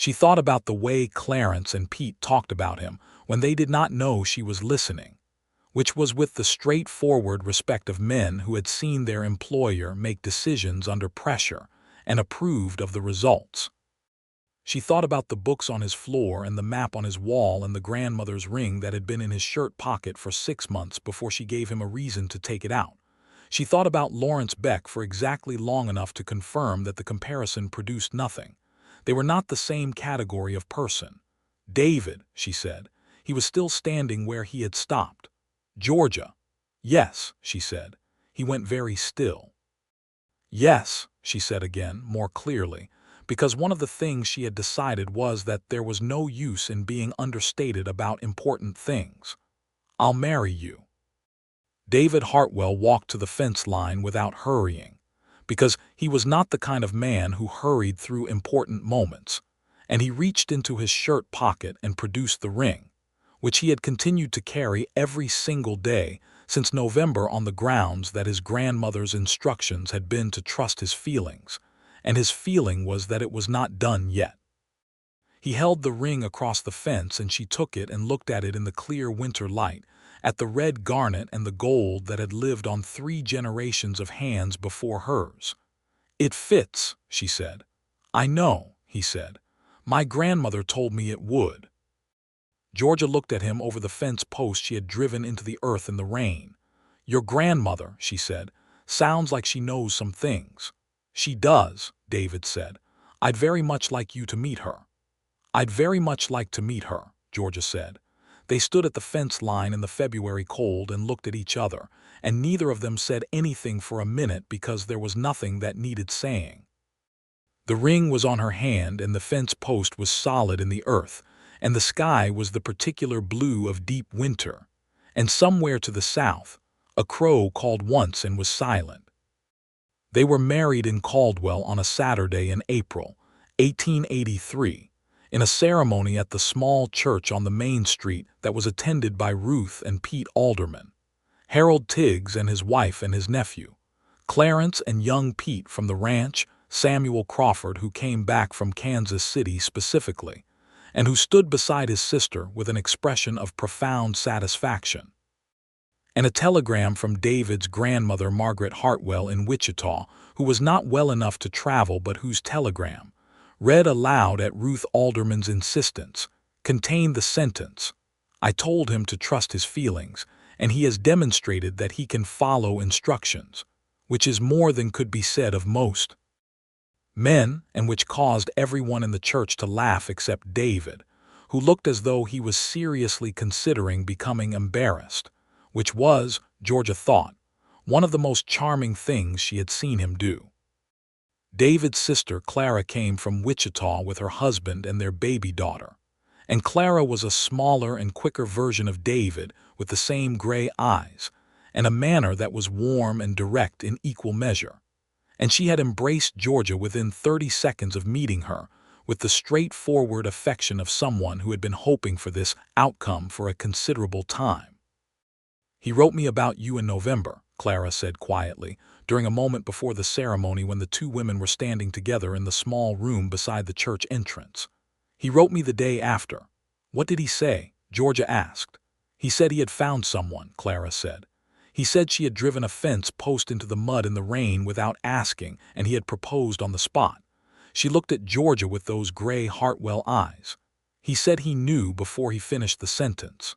She thought about the way Clarence and Pete talked about him when they did not know she was listening, which was with the straightforward respect of men who had seen their employer make decisions under pressure and approved of the results. She thought about the books on his floor and the map on his wall and the grandmother's ring that had been in his shirt pocket for 6 months before she gave him a reason to take it out. She thought about Lawrence Beck for exactly long enough to confirm that the comparison produced nothing. They were not the same category of person. David, she said. He was still standing where he had stopped. Georgia. Yes, she said. He went very still. Yes, she said again, more clearly, because one of the things she had decided was that there was no use in being understated about important things. I'll marry you. David Hartwell walked to the fence line without hurrying, because he was not the kind of man who hurried through important moments, and he reached into his shirt pocket and produced the ring, which he had continued to carry every single day since November on the grounds that his grandmother's instructions had been to trust his feelings, and his feeling was that it was not done yet. He held the ring across the fence and she took it and looked at it in the clear winter light, at the red garnet and the gold that had lived on 3 generations of hands before hers. It fits, she said. I know, he said. My grandmother told me it would. Georgia looked at him over the fence post she had driven into the earth in the rain. Your grandmother, she said, sounds like she knows some things. She does, David said. I'd very much like you to meet her. I'd very much like to meet her, Georgia said. They stood at the fence line in the February cold and looked at each other, and neither of them said anything for a minute because there was nothing that needed saying. The ring was on her hand and the fence post was solid in the earth, and the sky was the particular blue of deep winter, and somewhere to the south, a crow called once and was silent. They were married in Caldwell on a Saturday in April, 1883, in a ceremony at the small church on the main street that was attended by Ruth and Pete Alderman, Harold Tiggs and his wife and his nephew, Clarence and young Pete from the ranch, Samuel Crawford, who came back from Kansas City specifically, and who stood beside his sister with an expression of profound satisfaction, and a telegram from David's grandmother Margaret Hartwell in Wichita, who was not well enough to travel but whose telegram, read aloud at Ruth Alderman's insistence, contained the sentence, I told him to trust his feelings, and he has demonstrated that he can follow instructions, which is more than could be said of most men, and which caused everyone in the church to laugh except David, who looked as though he was seriously considering becoming embarrassed, which was, Georgia thought, one of the most charming things she had seen him do. David's sister Clara came from Wichita with her husband and their baby daughter, and Clara was a smaller and quicker version of David with the same gray eyes and a manner that was warm and direct in equal measure, and she had embraced Georgia within 30 seconds of meeting her with the straightforward affection of someone who had been hoping for this outcome for a considerable time. He wrote me about you in November, Clara said quietly, during a moment before the ceremony when the 2 women were standing together in the small room beside the church entrance. He wrote me the day after. What did he say? Georgia asked. He said he had found someone, Clara said. He said she had driven a fence post into the mud in the rain without asking, and he had proposed on the spot. She looked at Georgia with those gray Hartwell eyes. He said he knew before he finished the sentence.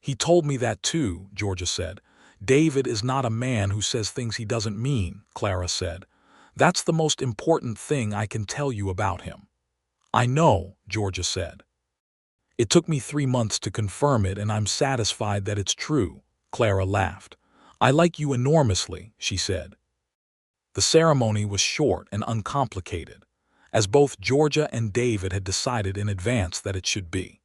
He told me that too, Georgia said. David is not a man who says things he doesn't mean, Clara said. That's the most important thing I can tell you about him. I know, Georgia said. It took me 3 months to confirm it, and I'm satisfied that it's true, Clara laughed. I like you enormously, she said. The ceremony was short and uncomplicated, as both Georgia and David had decided in advance that it should be.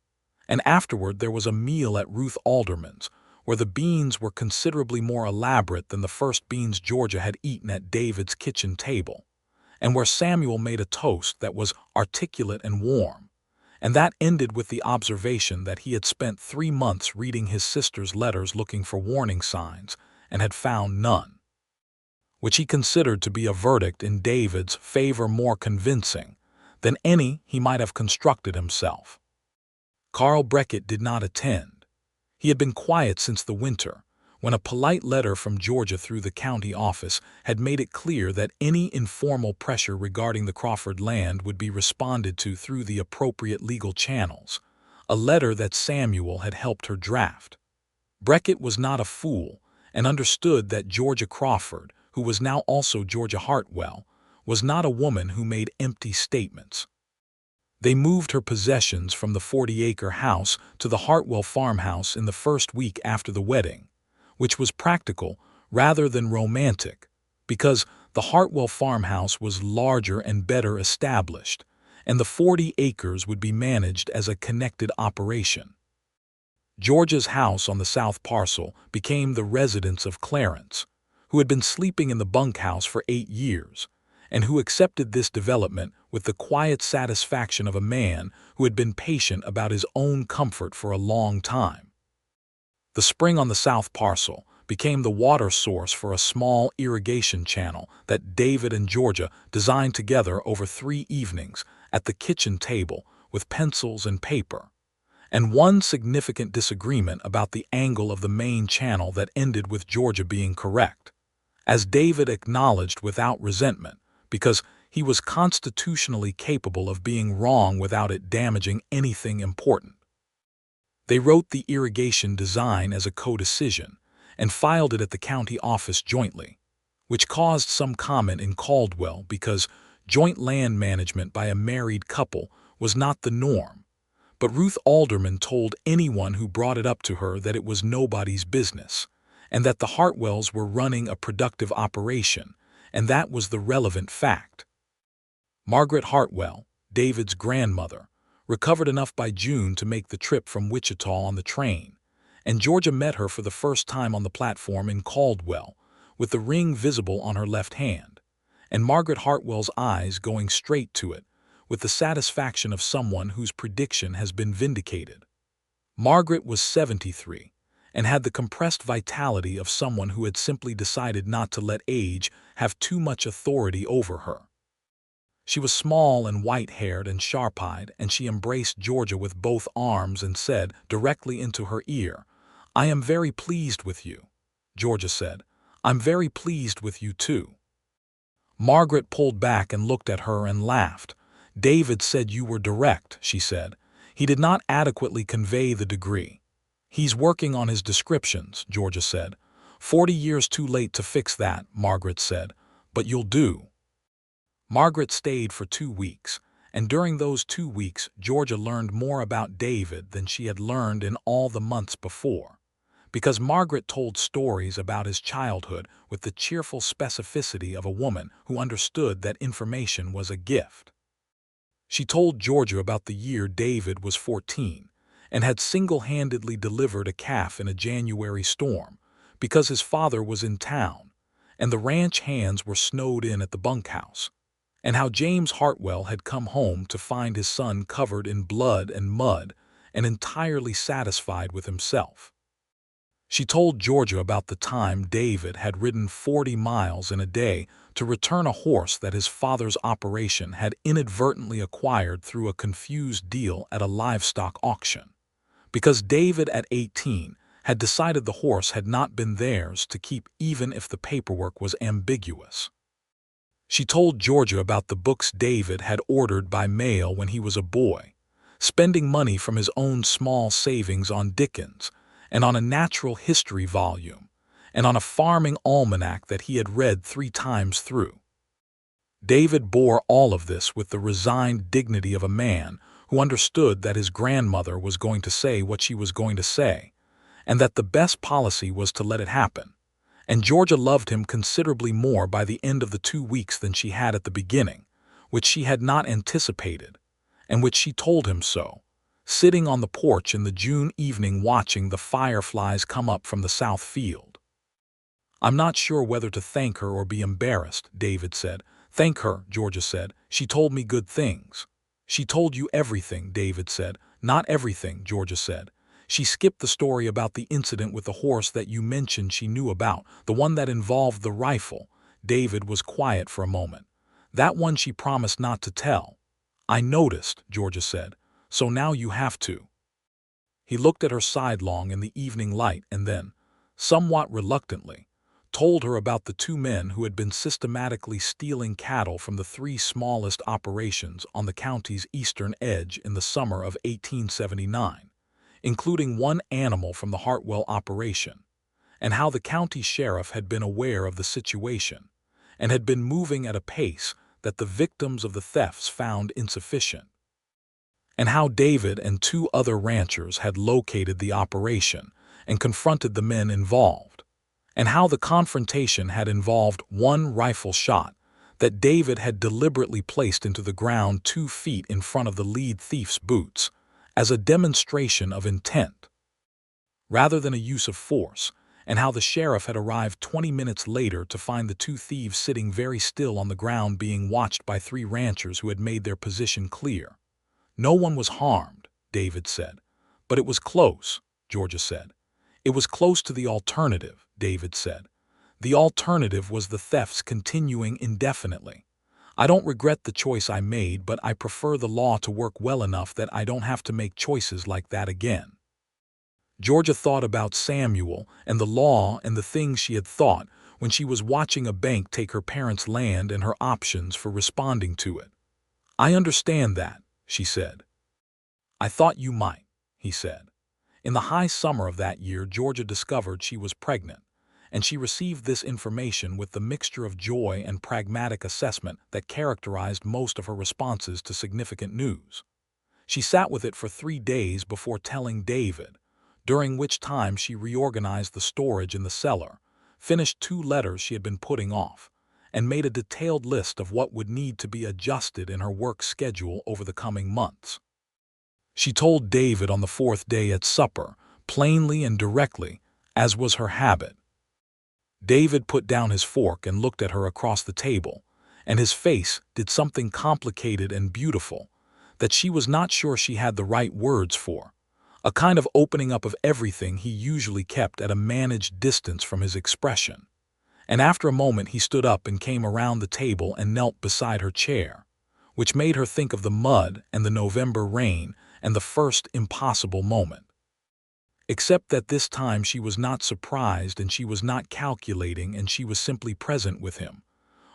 And afterward there was a meal at Ruth Alderman's, where the beans were considerably more elaborate than the first beans Georgia had eaten at David's kitchen table, and where Samuel made a toast that was articulate and warm, and that ended with the observation that he had spent 3 months reading his sister's letters looking for warning signs and had found none, which he considered to be a verdict in David's favor more convincing than any he might have constructed himself. Carl Breckett did not attend. He had been quiet since the winter, when a polite letter from Georgia through the county office had made it clear that any informal pressure regarding the Crawford land would be responded to through the appropriate legal channels, a letter that Samuel had helped her draft. Breckett was not a fool and understood that Georgia Crawford, who was now also Georgia Hartwell, was not a woman who made empty statements. They moved her possessions from the 40-acre house to the Hartwell farmhouse in the first week after the wedding, which was practical rather than romantic, because the Hartwell farmhouse was larger and better established, and the 40 acres would be managed as a connected operation. Georgia's house on the south parcel became the residence of Clarence, who had been sleeping in the bunkhouse for 8 years, and who accepted this development with the quiet satisfaction of a man who had been patient about his own comfort for a long time. The spring on the south parcel became the water source for a small irrigation channel that David and Georgia designed together over 3 evenings at the kitchen table with pencils and paper, and one significant disagreement about the angle of the main channel that ended with Georgia being correct, as David acknowledged without resentment, because he was constitutionally capable of being wrong without it damaging anything important. They wrote the irrigation design as a co-decision and filed it at the county office jointly, which caused some comment in Caldwell because joint land management by a married couple was not the norm. But Ruth Alderman told anyone who brought it up to her that it was nobody's business, and that the Hartwells were running a productive operation, and that was the relevant fact. Margaret Hartwell, David's grandmother, recovered enough by June to make the trip from Wichita on the train, and Georgia met her for the first time on the platform in Caldwell, with the ring visible on her left hand, and Margaret Hartwell's eyes going straight to it, with the satisfaction of someone whose prediction has been vindicated. Margaret was 73, and had the compressed vitality of someone who had simply decided not to let age have too much authority over her. She was small and white-haired and sharp-eyed, and she embraced Georgia with both arms and said directly into her ear, "I am very pleased with you." Georgia said, "I'm very pleased with you too." Margaret pulled back and looked at her and laughed. "David said you were direct," she said. "He did not adequately convey the degree." "He's working on his descriptions," Georgia said. 40 years too late to fix that," Margaret said, "but you'll do." Margaret stayed for 2 weeks, and during those 2 weeks Georgia learned more about David than she had learned in all the months before, because Margaret told stories about his childhood with the cheerful specificity of a woman who understood that information was a gift. She told Georgia about the year David was 14 and had single-handedly delivered a calf in a January storm because his father was in town and the ranch hands were snowed in at the bunkhouse, and how James Hartwell had come home to find his son covered in blood and mud and entirely satisfied with himself. She told Georgia about the time David had ridden 40 miles in a day to return a horse that his father's operation had inadvertently acquired through a confused deal at a livestock auction, because David at 18 had decided the horse had not been theirs to keep even if the paperwork was ambiguous. She told Georgia about the books David had ordered by mail when he was a boy, spending money from his own small savings on Dickens, and on a natural history volume, and on a farming almanac that he had read 3 times through. David bore all of this with the resigned dignity of a man who understood that his grandmother was going to say what she was going to say, and that the best policy was to let it happen. And Georgia loved him considerably more by the end of the 2 weeks than she had at the beginning, which she had not anticipated, and which she told him so, sitting on the porch in the June evening watching the fireflies come up from the south field. "I'm not sure whether to thank her or be embarrassed," David said. "Thank her," Georgia said. "She told me good things." "She told you everything," David said. "Not everything," Georgia said. "She skipped the story about the incident with the horse that you mentioned she knew about, the one that involved the rifle." David was quiet for a moment. "That one she promised not to tell." "I noticed," Georgia said, "so now you have to." He looked at her sidelong in the evening light and then, somewhat reluctantly, told her about the two men who had been systematically stealing cattle from the three smallest operations on the county's eastern edge in the summer of 1879, including one animal from the Hartwell operation, and how the county sheriff had been aware of the situation and had been moving at a pace that the victims of the thefts found insufficient, and how David and two other ranchers had located the operation and confronted the men involved, and how the confrontation had involved one rifle shot that David had deliberately placed into the ground 2 feet in front of the lead thief's boots as a demonstration of intent, rather than a use of force, and how the sheriff had arrived 20 minutes later to find the two thieves sitting very still on the ground being watched by 3 ranchers who had made their position clear. "No one was harmed," David said. "But it was close," Georgia said. "It was close to the alternative," David said. "The alternative was the thefts continuing indefinitely. I don't regret the choice I made, but I prefer the law to work well enough that I don't have to make choices like that again." Georgia thought about Samuel and the law and the things she had thought when she was watching a bank take her parents' land and her options for responding to it. "I understand that," she said. "I thought you might," he said. In the high summer of that year, Georgia discovered she was pregnant, and she received this information with the mixture of joy and pragmatic assessment that characterized most of her responses to significant news. She sat with it for 3 days before telling David, during which time she reorganized the storage in the cellar, finished 2 letters she had been putting off, and made a detailed list of what would need to be adjusted in her work schedule over the coming months. She told David on the 4th day at supper, plainly and directly, as was her habit. David put down his fork and looked at her across the table, and his face did something complicated and beautiful that she was not sure she had the right words for, a kind of opening up of everything he usually kept at a managed distance from his expression. And after a moment he stood up and came around the table and knelt beside her chair, which made her think of the mud and the November rain and the first impossible moment. Except that this time she was not surprised and she was not calculating and she was simply present with him.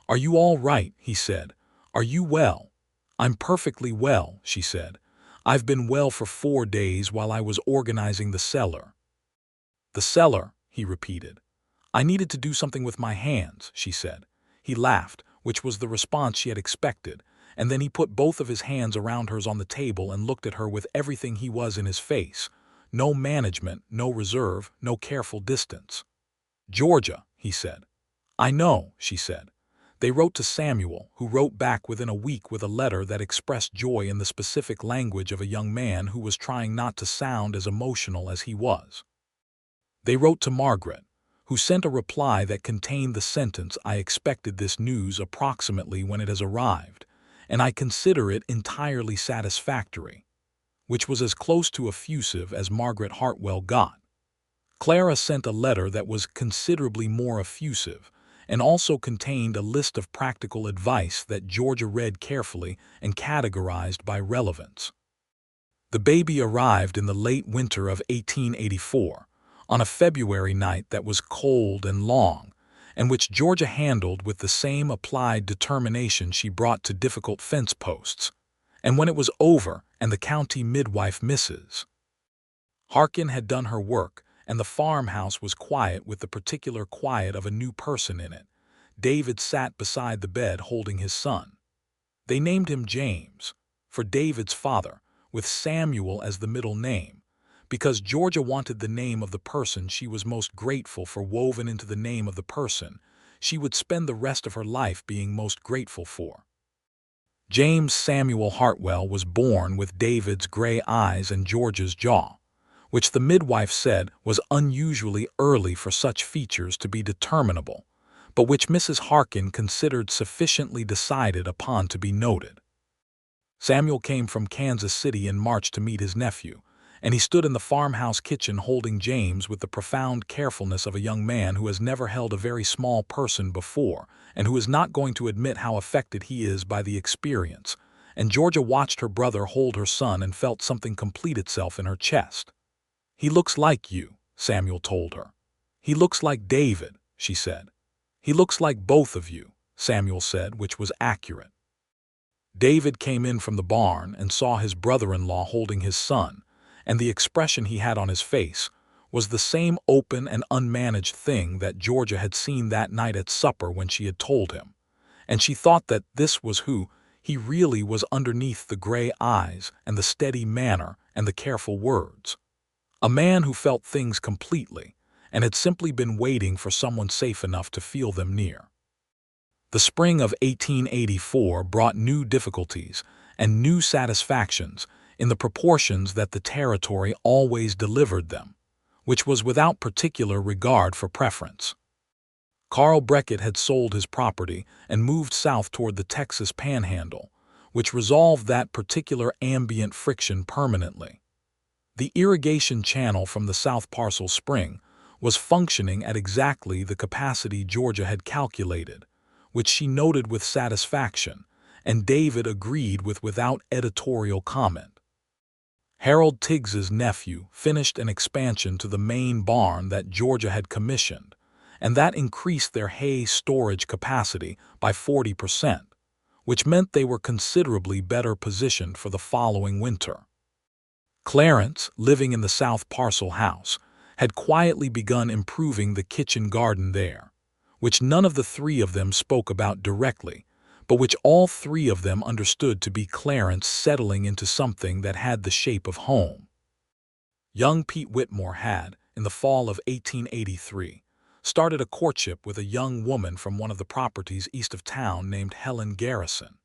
"Are you all right?" he said. "Are you well?" "I'm perfectly well," she said. "I've been well for 4 days while I was organizing the cellar." "The cellar," he repeated. "I needed to do something with my hands," she said. He laughed, which was the response she had expected, and then he put both of his hands around hers on the table and looked at her with everything he was in his face. No management, no reserve, no careful distance. "Georgia," he said. "I know," she said. They wrote to Samuel, who wrote back within a week with a letter that expressed joy in the specific language of a young man who was trying not to sound as emotional as he was. They wrote to Margaret, who sent a reply that contained the sentence, "I expected this news approximately when it has arrived, and I consider it entirely satisfactory," which was as close to effusive as Margaret Hartwell got. Clara sent a letter that was considerably more effusive, and also contained a list of practical advice that Georgia read carefully and categorized by relevance. The baby arrived in the late winter of 1884, on a February night that was cold and long, and which Georgia handled with the same applied determination she brought to difficult fence posts. And when it was over and the county midwife, Mrs. Harkin, had done her work, and the farmhouse was quiet with the particular quiet of a new person in it, David sat beside the bed holding his son. They named him James, for David's father, with Samuel as the middle name, because Georgia wanted the name of the person she was most grateful for woven into the name of the person she would spend the rest of her life being most grateful for. James Samuel Hartwell was born with David's gray eyes and Georgia's jaw, which the midwife said was unusually early for such features to be determinable, but which Mrs. Harkin considered sufficiently decided upon to be noted. Samuel came from Kansas City in March to meet his nephew, and he stood in the farmhouse kitchen holding James with the profound carefulness of a young man who has never held a very small person before and who is not going to admit how affected he is by the experience, and Georgia watched her brother hold her son and felt something complete itself in her chest. "He looks like you," Samuel told her. "He looks like David," she said. "He looks like both of you," Samuel said, which was accurate. David came in from the barn and saw his brother-in-law holding his son, and the expression he had on his face was the same open and unmanaged thing that Georgia had seen that night at supper when she had told him, and she thought that this was who he really was underneath the gray eyes and the steady manner and the careful words. A man who felt things completely and had simply been waiting for someone safe enough to feel them near. The spring of 1884 brought new difficulties and new satisfactions in the proportions that the territory always delivered them, which was without particular regard for preference. Carl Breckett had sold his property and moved south toward the Texas Panhandle, which resolved that particular ambient friction permanently. The irrigation channel from the South Parcel Spring was functioning at exactly the capacity Georgia had calculated, which she noted with satisfaction, and David agreed with without editorial comment. Harold Tiggs's nephew finished an expansion to the main barn that Georgia had commissioned, and that increased their hay storage capacity by 40%, which meant they were considerably better positioned for the following winter. Clarence, living in the South Parcel house, had quietly begun improving the kitchen garden there, which none of the three of them spoke about directly, but which all three of them understood to be Clarence settling into something that had the shape of home. Young Pete Whitmore had, in the fall of 1883, started a courtship with a young woman from one of the properties east of town named Helen Garrison,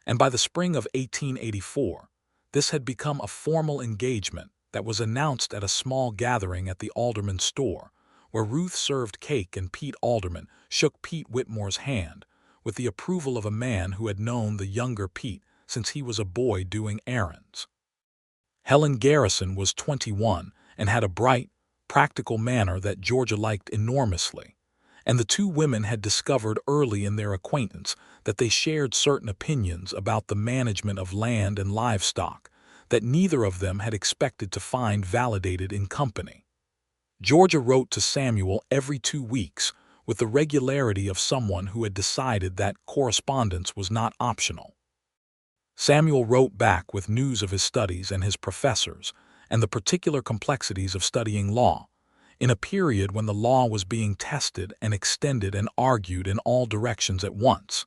and by the spring of 1884, this had become a formal engagement that was announced at a small gathering at the Alderman store, where Ruth served cake and Pete Alderman shook Pete Whitmore's hand, with the approval of a man who had known the younger Pete since he was a boy doing errands. Helen Garrison was 21 and had a bright, practical manner that Georgia liked enormously, and the two women had discovered early in their acquaintance that they shared certain opinions about the management of land and livestock that neither of them had expected to find validated in company. Georgia wrote to Samuel every 2 weeks with the regularity of someone who had decided that correspondence was not optional. Samuel wrote back with news of his studies and his professors and the particular complexities of studying law, in a period when the law was being tested and extended and argued in all directions at once.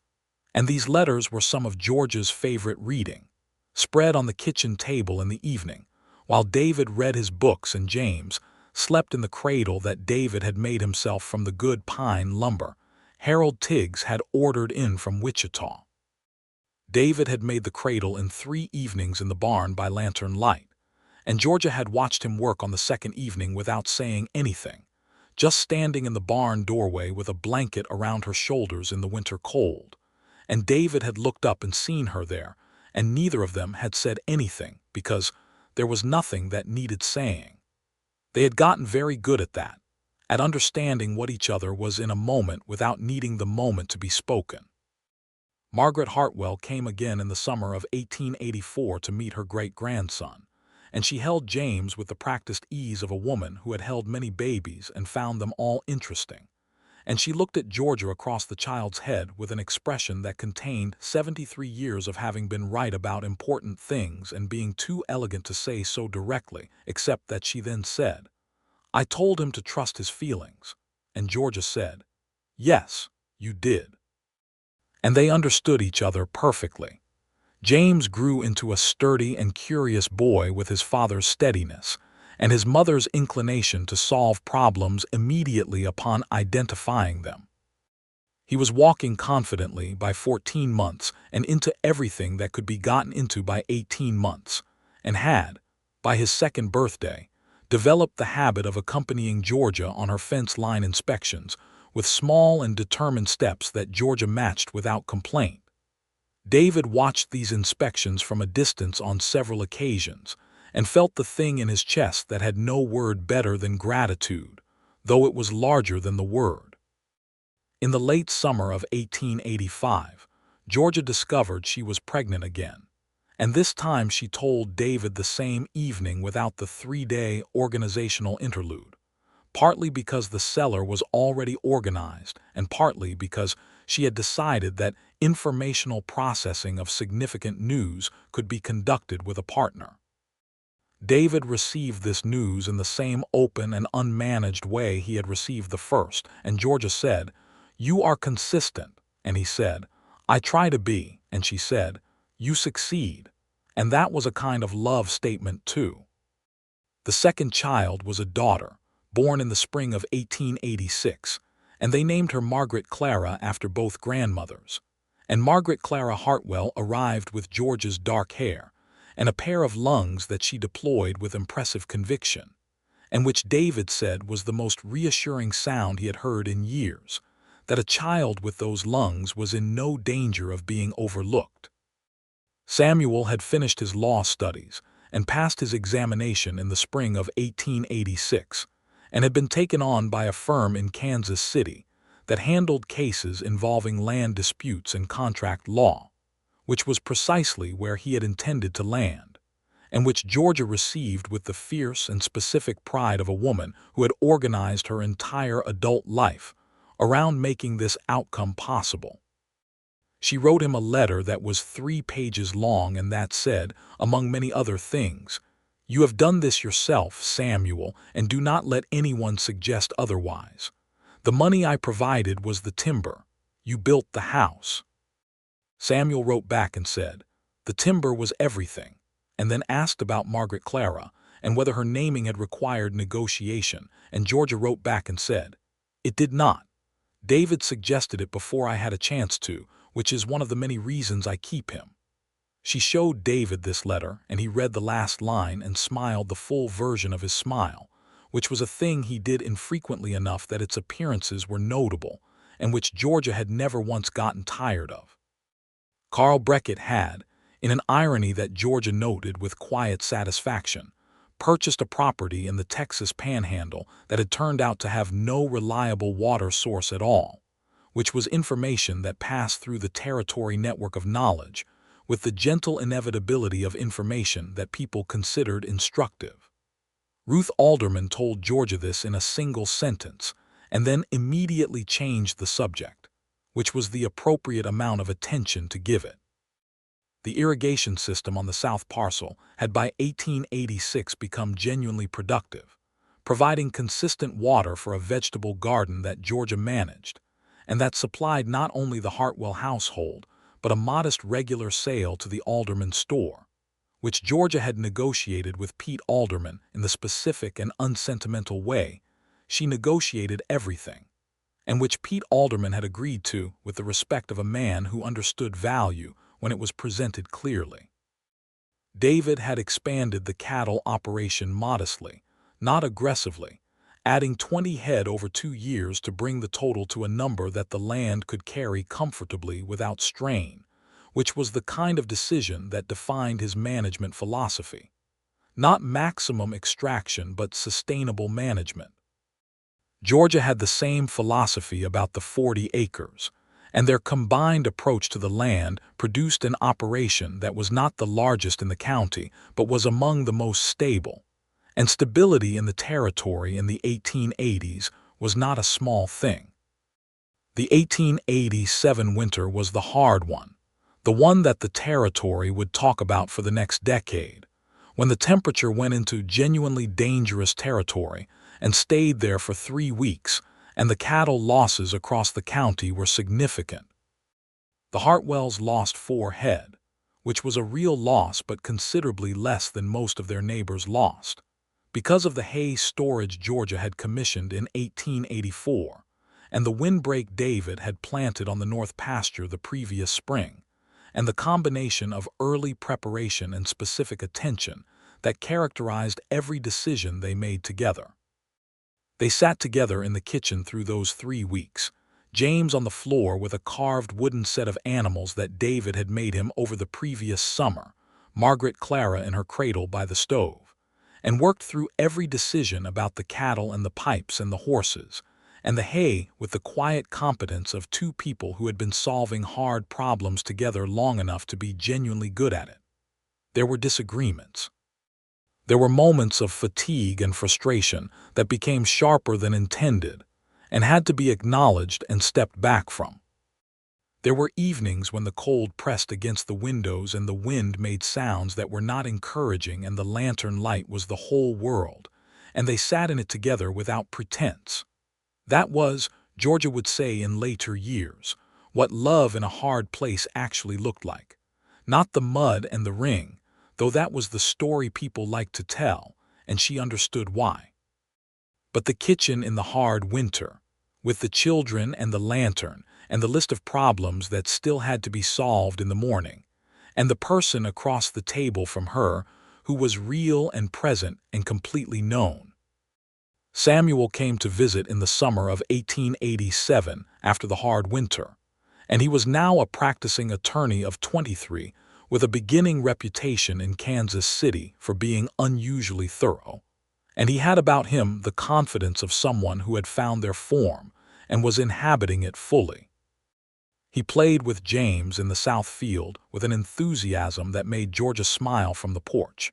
And these letters were some of Georgia's favorite reading, spread on the kitchen table in the evening, while David read his books and James slept in the cradle that David had made himself from the good pine lumber Harold Tiggs had ordered in from Wichita. David had made the cradle in 3 evenings in the barn by lantern light, and Georgia had watched him work on the second evening without saying anything, just standing in the barn doorway with a blanket around her shoulders in the winter cold, and David had looked up and seen her there, and neither of them had said anything because there was nothing that needed saying. They had gotten very good at that, at understanding what each other was in a moment without needing the moment to be spoken. Margaret Hartwell came again in the summer of 1884 to meet her great-grandson, and she held James with the practiced ease of a woman who had held many babies and found them all interesting, and she looked at Georgia across the child's head with an expression that contained 73 years of having been right about important things and being too elegant to say so directly, except that she then said, "I told him to trust his feelings," and Georgia said, "Yes, you did." And they understood each other perfectly. James grew into a sturdy and curious boy with his father's steadiness and his mother's inclination to solve problems immediately upon identifying them. He was walking confidently by 14 months and into everything that could be gotten into by 18 months, and had, by his second birthday, developed the habit of accompanying Georgia on her fence line inspections with small and determined steps that Georgia matched without complaint. David watched these inspections from a distance on several occasions and felt the thing in his chest that had no word better than gratitude, though it was larger than the word. In the late summer of 1885, Georgia discovered she was pregnant again, and this time she told David the same evening without the 3-day organizational interlude, partly because the cellar was already organized and partly because she had decided that informational processing of significant news could be conducted with a partner. David received this news in the same open and unmanaged way he had received the first, and Georgia said, "You are consistent," and he said, "I try to be," and she said, "You succeed," and that was a kind of love statement too. The second child was a daughter, born in the spring of 1886, and they named her Margaret Clara after both grandmothers. And Margaret Clara Hartwell arrived with George's dark hair and a pair of lungs that she deployed with impressive conviction, and which David said was the most reassuring sound he had heard in years, that a child with those lungs was in no danger of being overlooked. Samuel had finished his law studies and passed his examination in the spring of 1886, and had been taken on by a firm in Kansas City that handled cases involving land disputes and contract law, which was precisely where he had intended to land, and which Georgia received with the fierce and specific pride of a woman who had organized her entire adult life around making this outcome possible. She wrote him a letter that was 3 pages long and that said, among many other things, "You have done this yourself, Samuel, and do not let anyone suggest otherwise. The money I provided was the timber. You built the house." Samuel wrote back and said, "The timber was everything," and then asked about Margaret Clara and whether her naming had required negotiation, and Georgia wrote back and said, "It did not. David suggested it before I had a chance to, which is one of the many reasons I keep him." She showed David this letter, and he read the last line and smiled the full version of his smile, which was a thing he did infrequently enough that its appearances were notable, and which Georgia had never once gotten tired of. Carl Breckett had, in an irony that Georgia noted with quiet satisfaction, purchased a property in the Texas Panhandle that had turned out to have no reliable water source at all, which was information that passed through the territory network of knowledge, with the gentle inevitability of information that people considered instructive. Ruth Alderman told Georgia this in a single sentence, and then immediately changed the subject, which was the appropriate amount of attention to give it. The irrigation system on the south parcel had by 1886 become genuinely productive, providing consistent water for a vegetable garden that Georgia managed, and that supplied not only the Hartwell household, but a modest regular sale to the Alderman store, which Georgia had negotiated with Pete Alderman in the specific and unsentimental way she negotiated everything, and which Pete Alderman had agreed to with the respect of a man who understood value when it was presented clearly. David had expanded the cattle operation modestly, not aggressively, adding 20 head over 2 years to bring the total to a number that the land could carry comfortably without strain, which was the kind of decision that defined his management philosophy. Not maximum extraction, but sustainable management. Georgia had the same philosophy about the 40 acres, and their combined approach to the land produced an operation that was not the largest in the county, but was among the most stable. And stability in the territory in the 1880s was not a small thing. The 1887 winter was the hard one, the one that the territory would talk about for the next decade, when the temperature went into genuinely dangerous territory and stayed there for 3 weeks, and the cattle losses across the county were significant. The Hartwells lost 4 head, which was a real loss but considerably less than most of their neighbors lost, because of the hay storage Georgia had commissioned in 1884, and the windbreak David had planted on the north pasture the previous spring, and the combination of early preparation and specific attention that characterized every decision they made together. They sat together in the kitchen through those 3 weeks, James on the floor with a carved wooden set of animals that David had made him over the previous summer, Margaret Clara in her cradle by the stove, and worked through every decision about the cattle and the pipes and the horses, and the hay with the quiet competence of 2 people who had been solving hard problems together long enough to be genuinely good at it. There were disagreements. There were moments of fatigue and frustration that became sharper than intended and had to be acknowledged and stepped back from. There were evenings when the cold pressed against the windows and the wind made sounds that were not encouraging and the lantern light was the whole world, and they sat in it together without pretense. That was, Georgia would say in later years, what love in a hard place actually looked like. Not the mud and the ring, though that was the story people liked to tell, and she understood why. But the kitchen in the hard winter, with the children and the lantern, and the list of problems that still had to be solved in the morning, and the person across the table from her who was real and present and completely known. Samuel came to visit in the summer of 1887 after the hard winter, and he was now a practicing attorney of 23 with a beginning reputation in Kansas City for being unusually thorough. And he had about him the confidence of someone who had found their form and was inhabiting it fully. He played with James in the south field with an enthusiasm that made Georgia smile from the porch,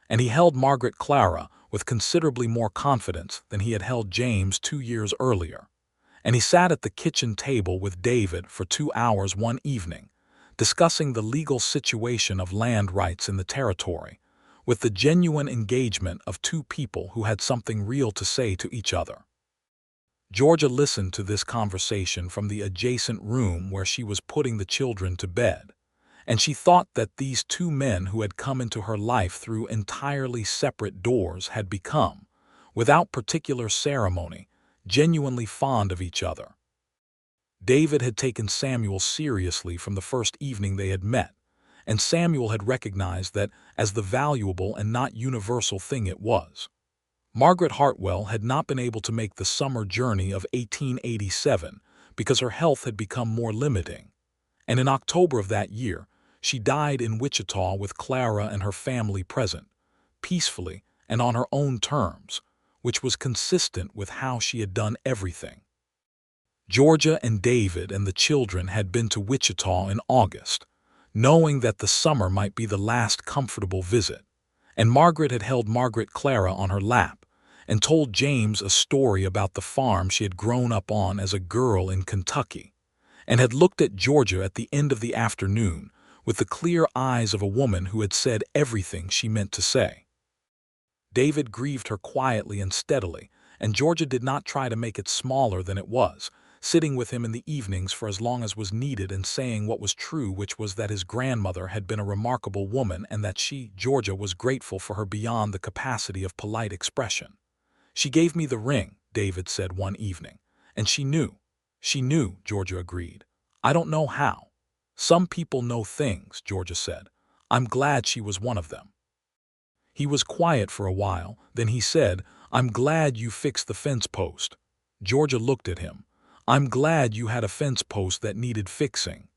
and he held Margaret Clara with considerably more confidence than he had held James 2 years earlier, and he sat at the kitchen table with David for 2 hours one evening, discussing the legal situation of land rights in the territory, with the genuine engagement of two people who had something real to say to each other. Georgia listened to this conversation from the adjacent room where she was putting the children to bed, and she thought that these two men who had come into her life through entirely separate doors had become, without particular ceremony, genuinely fond of each other. David had taken Samuel seriously from the first evening they had met, and Samuel had recognized that as the valuable and not universal thing it was. Margaret Hartwell had not been able to make the summer journey of 1887 because her health had become more limiting, and in October of that year, she died in Wichita with Clara and her family present, peacefully and on her own terms, which was consistent with how she had done everything. Georgia and David and the children had been to Wichita in August, knowing that the summer might be the last comfortable visit, and Margaret had held Margaret Clara on her lap and told James a story about the farm she had grown up on as a girl in Kentucky, and had looked at Georgia at the end of the afternoon with the clear eyes of a woman who had said everything she meant to say. David grieved her quietly and steadily, and Georgia did not try to make it smaller than it was, sitting with him in the evenings for as long as was needed and saying what was true, which was that his grandmother had been a remarkable woman and that she, Georgia, was grateful for her beyond the capacity of polite expression. "She gave me the ring," David said one evening, "and she knew." "She knew," Georgia agreed. "I don't know how. Some people know things," Georgia said. "I'm glad she was one of them." He was quiet for a while, then he said, "I'm glad you fixed the fence post." Georgia looked at him. "I'm glad you had a fence post that needed fixing."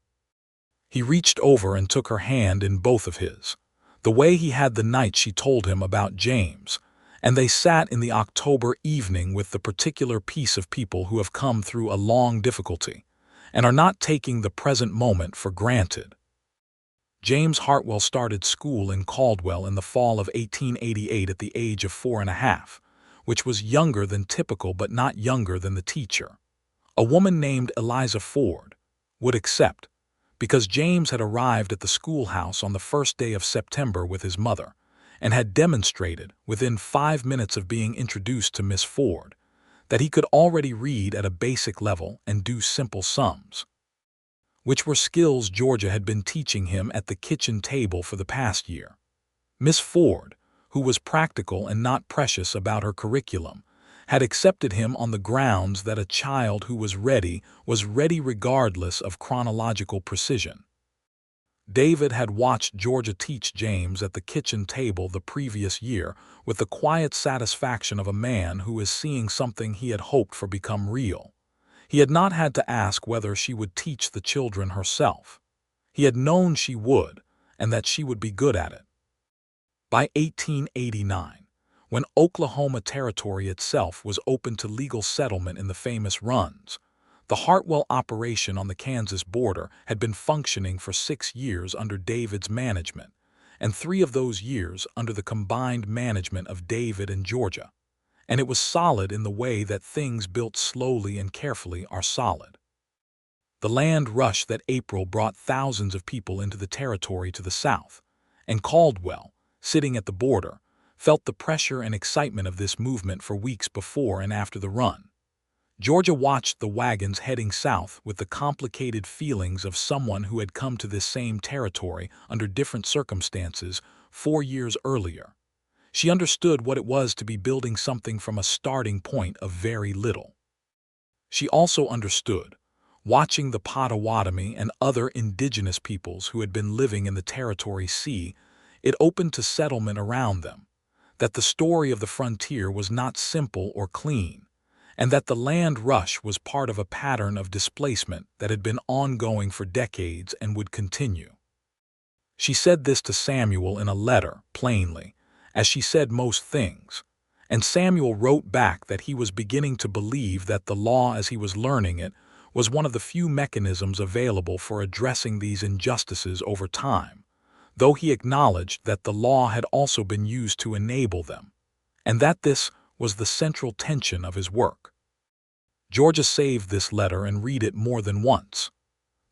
He reached over and took her hand in both of his, the way he had the night she told him about James, and they sat in the October evening with the particular piece of people who have come through a long difficulty and are not taking the present moment for granted. James Hartwell started school in Caldwell in the fall of 1888 at the age of 4.5, which was younger than typical but not younger than the teacher. A woman named Eliza Ford would accept, because James had arrived at the schoolhouse on the first day of September with his mother, and had demonstrated, within 5 minutes of being introduced to Miss Ford, that he could already read at a basic level and do simple sums, which were skills Georgia had been teaching him at the kitchen table for the past year. Miss Ford, who was practical and not precious about her curriculum, had accepted him on the grounds that a child who was ready regardless of chronological precision. David had watched Georgia teach James at the kitchen table the previous year with the quiet satisfaction of a man who is seeing something he had hoped for become real. He had not had to ask whether she would teach the children herself. He had known she would, and that she would be good at it. By 1889, when Oklahoma Territory itself was open to legal settlement in the famous runs, the Hartwell operation on the Kansas border had been functioning for 6 years under David's management, and 3 of those years under the combined management of David and Georgia. And it was solid in the way that things built slowly and carefully are solid. The land rush that April brought thousands of people into the territory to the south, and Caldwell, sitting at the border, felt the pressure and excitement of this movement for weeks before and after the run. Georgia watched the wagons heading south with the complicated feelings of someone who had come to this same territory under different circumstances 4 years earlier. She understood what it was to be building something from a starting point of very little. She also understood, watching the Potawatomi and other indigenous peoples who had been living in the territory see it opened to settlement around them, that the story of the frontier was not simple or clean, and that the land rush was part of a pattern of displacement that had been ongoing for decades and would continue. She said this to Samuel in a letter, plainly, as she said most things, and Samuel wrote back that he was beginning to believe that the law as he was learning it was one of the few mechanisms available for addressing these injustices over time, though he acknowledged that the law had also been used to enable them, and that this was the central tension of his work. Georgia saved this letter and read it more than once.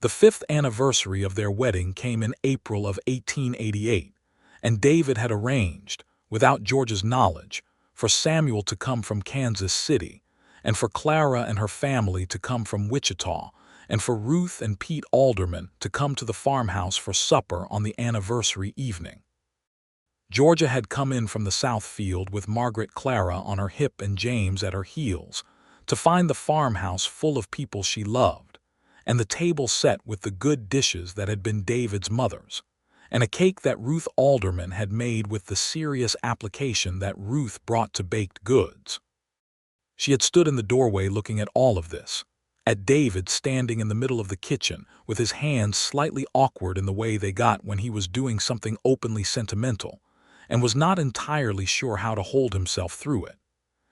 The 5th anniversary of their wedding came in April of 1888, and David had arranged, without Georgia's knowledge, for Samuel to come from Kansas City, and for Clara and her family to come from Wichita, and for Ruth and Pete Alderman to come to the farmhouse for supper on the anniversary evening. Georgia had come in from the south field with Margaret Clara on her hip and James at her heels, to find the farmhouse full of people she loved, and the table set with the good dishes that had been David's mother's, and a cake that Ruth Alderman had made with the serious application that Ruth brought to baked goods. She had stood in the doorway looking at all of this, at David standing in the middle of the kitchen with his hands slightly awkward in the way they got when he was doing something openly sentimental, and was not entirely sure how to hold himself through it.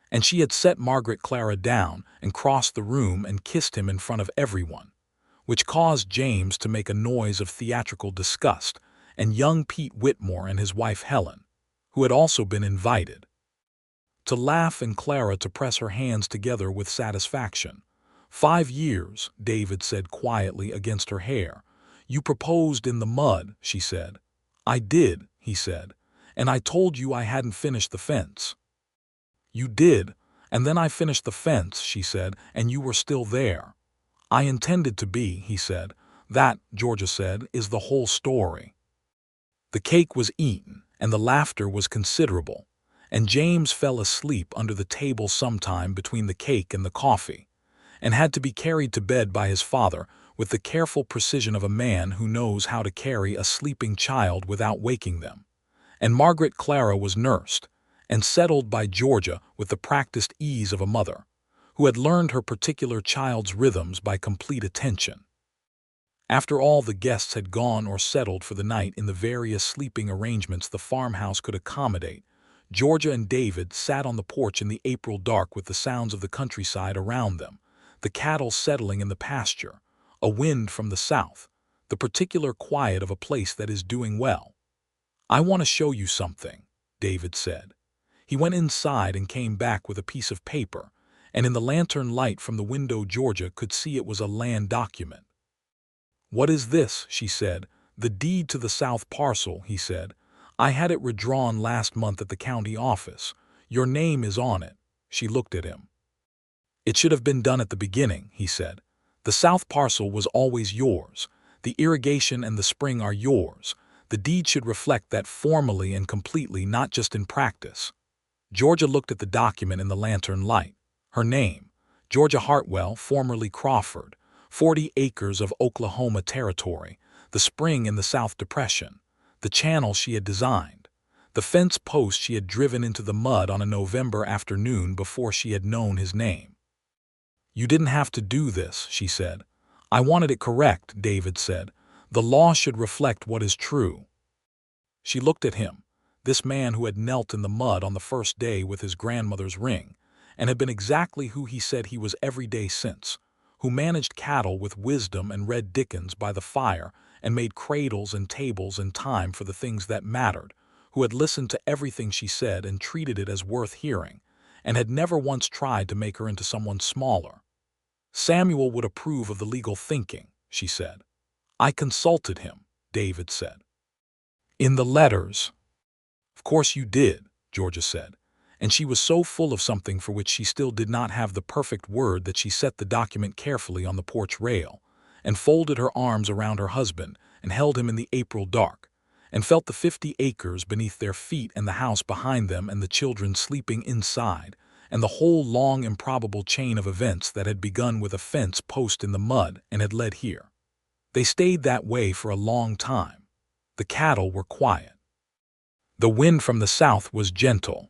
And she had set Margaret Clara down and crossed the room and kissed him in front of everyone, which caused James to make a noise of theatrical disgust, and young Pete Whitmore and his wife Helen, who had also been invited, to laugh and Clara to press her hands together with satisfaction. 5 years, David said quietly against her hair. You proposed in the mud, she said. I did, he said, and I told you I hadn't finished the fence. You did, and then I finished the fence, she said, and you were still there. I intended to be, he said. That, Georgia said, is the whole story. The cake was eaten, and the laughter was considerable, and James fell asleep under the table sometime between the cake and the coffee, and had to be carried to bed by his father with the careful precision of a man who knows how to carry a sleeping child without waking them. And Margaret Clara was nursed and settled by Georgia with the practiced ease of a mother, who had learned her particular child's rhythms by complete attention. After all the guests had gone or settled for the night in the various sleeping arrangements the farmhouse could accommodate, Georgia and David sat on the porch in the April dark with the sounds of the countryside around them, the cattle settling in the pasture, a wind from the south, the particular quiet of a place that is doing well. I want to show you something, David said. He went inside and came back with a piece of paper, and in the lantern light from the window Georgia could see it was a land document. What is this? She said. The deed to the south parcel, he said. I had it redrawn last month at the county office. Your name is on it. She looked at him. It should have been done at the beginning, he said. The south parcel was always yours. The irrigation and the spring are yours. The deed should reflect that formally and completely, not just in practice. Georgia looked at the document in the lantern light. Her name, Georgia Hartwell, formerly Crawford, 40 acres of Oklahoma territory, the spring in the South Depression, the channel she had designed, the fence post she had driven into the mud on a November afternoon before she had known his name. You didn't have to do this, she said. I wanted it correct, David said. The law should reflect what is true. She looked at him, this man who had knelt in the mud on the first day with his grandmother's ring, and had been exactly who he said he was every day since, who managed cattle with wisdom and read Dickens by the fire and made cradles and tables in time for the things that mattered, who had listened to everything she said and treated it as worth hearing, and had never once tried to make her into someone smaller. Samuel would approve of the legal thinking, she said. I consulted him, David said. In the letters. Of course you did, Georgia said, and she was so full of something for which she still did not have the perfect word that she set the document carefully on the porch rail, and folded her arms around her husband and held him in the April dark, and felt the 50 acres beneath their feet and the house behind them and the children sleeping inside, and the whole long improbable chain of events that had begun with a fence post in the mud and had led here. They stayed that way for a long time. The cattle were quiet. The wind from the south was gentle.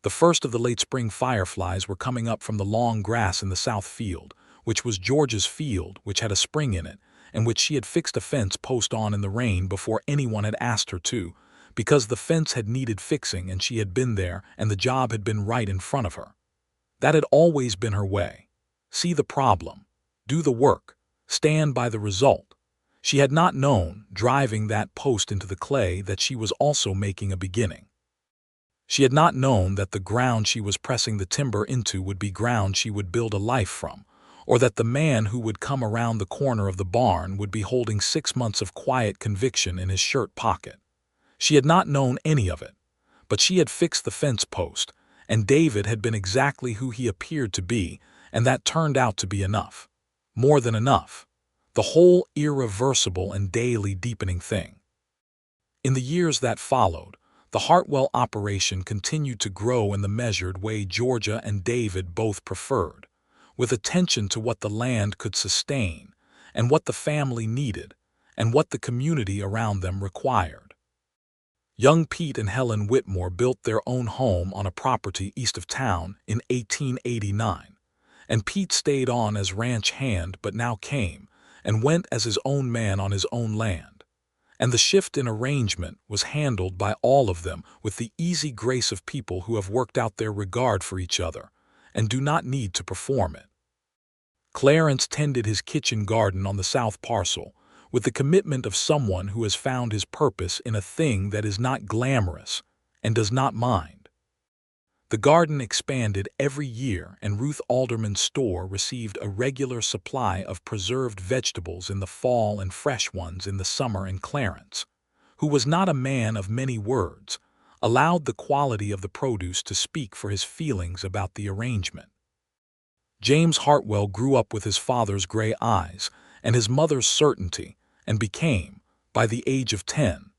The first of the late spring fireflies were coming up from the long grass in the south field, which was George's field, which had a spring in it, and which she had fixed a fence post on in the rain before anyone had asked her to, because the fence had needed fixing and she had been there and the job had been right in front of her. That had always been her way. See the problem, do the work, stand by the result. She had not known, driving that post into the clay, that she was also making a beginning. She had not known that the ground she was pressing the timber into would be ground she would build a life from, or that the man who would come around the corner of the barn would be holding 6 months of quiet conviction in his shirt pocket. She had not known any of it, but she had fixed the fence post, and David had been exactly who he appeared to be, and that turned out to be enough. More than enough. The whole irreversible and daily deepening thing. In the years that followed, the Hartwell operation continued to grow in the measured way Georgia and David both preferred, with attention to what the land could sustain, and what the family needed, and what the community around them required. Young Pete and Helen Whitmore built their own home on a property east of town in 1889, and Pete stayed on as ranch hand but now came and went as his own man on his own land, and the shift in arrangement was handled by all of them with the easy grace of people who have worked out their regard for each other and do not need to perform it. Clarence tended his kitchen garden on the south parcel with the commitment of someone who has found his purpose in a thing that is not glamorous and does not mind. The garden expanded every year, and Ruth Alderman's store received a regular supply of preserved vegetables in the fall and fresh ones in the summer, and Clarence, who was not a man of many words, allowed the quality of the produce to speak for his feelings about the arrangement. James Hartwell grew up with his father's gray eyes and his mother's certainty, and became, by the age of 10,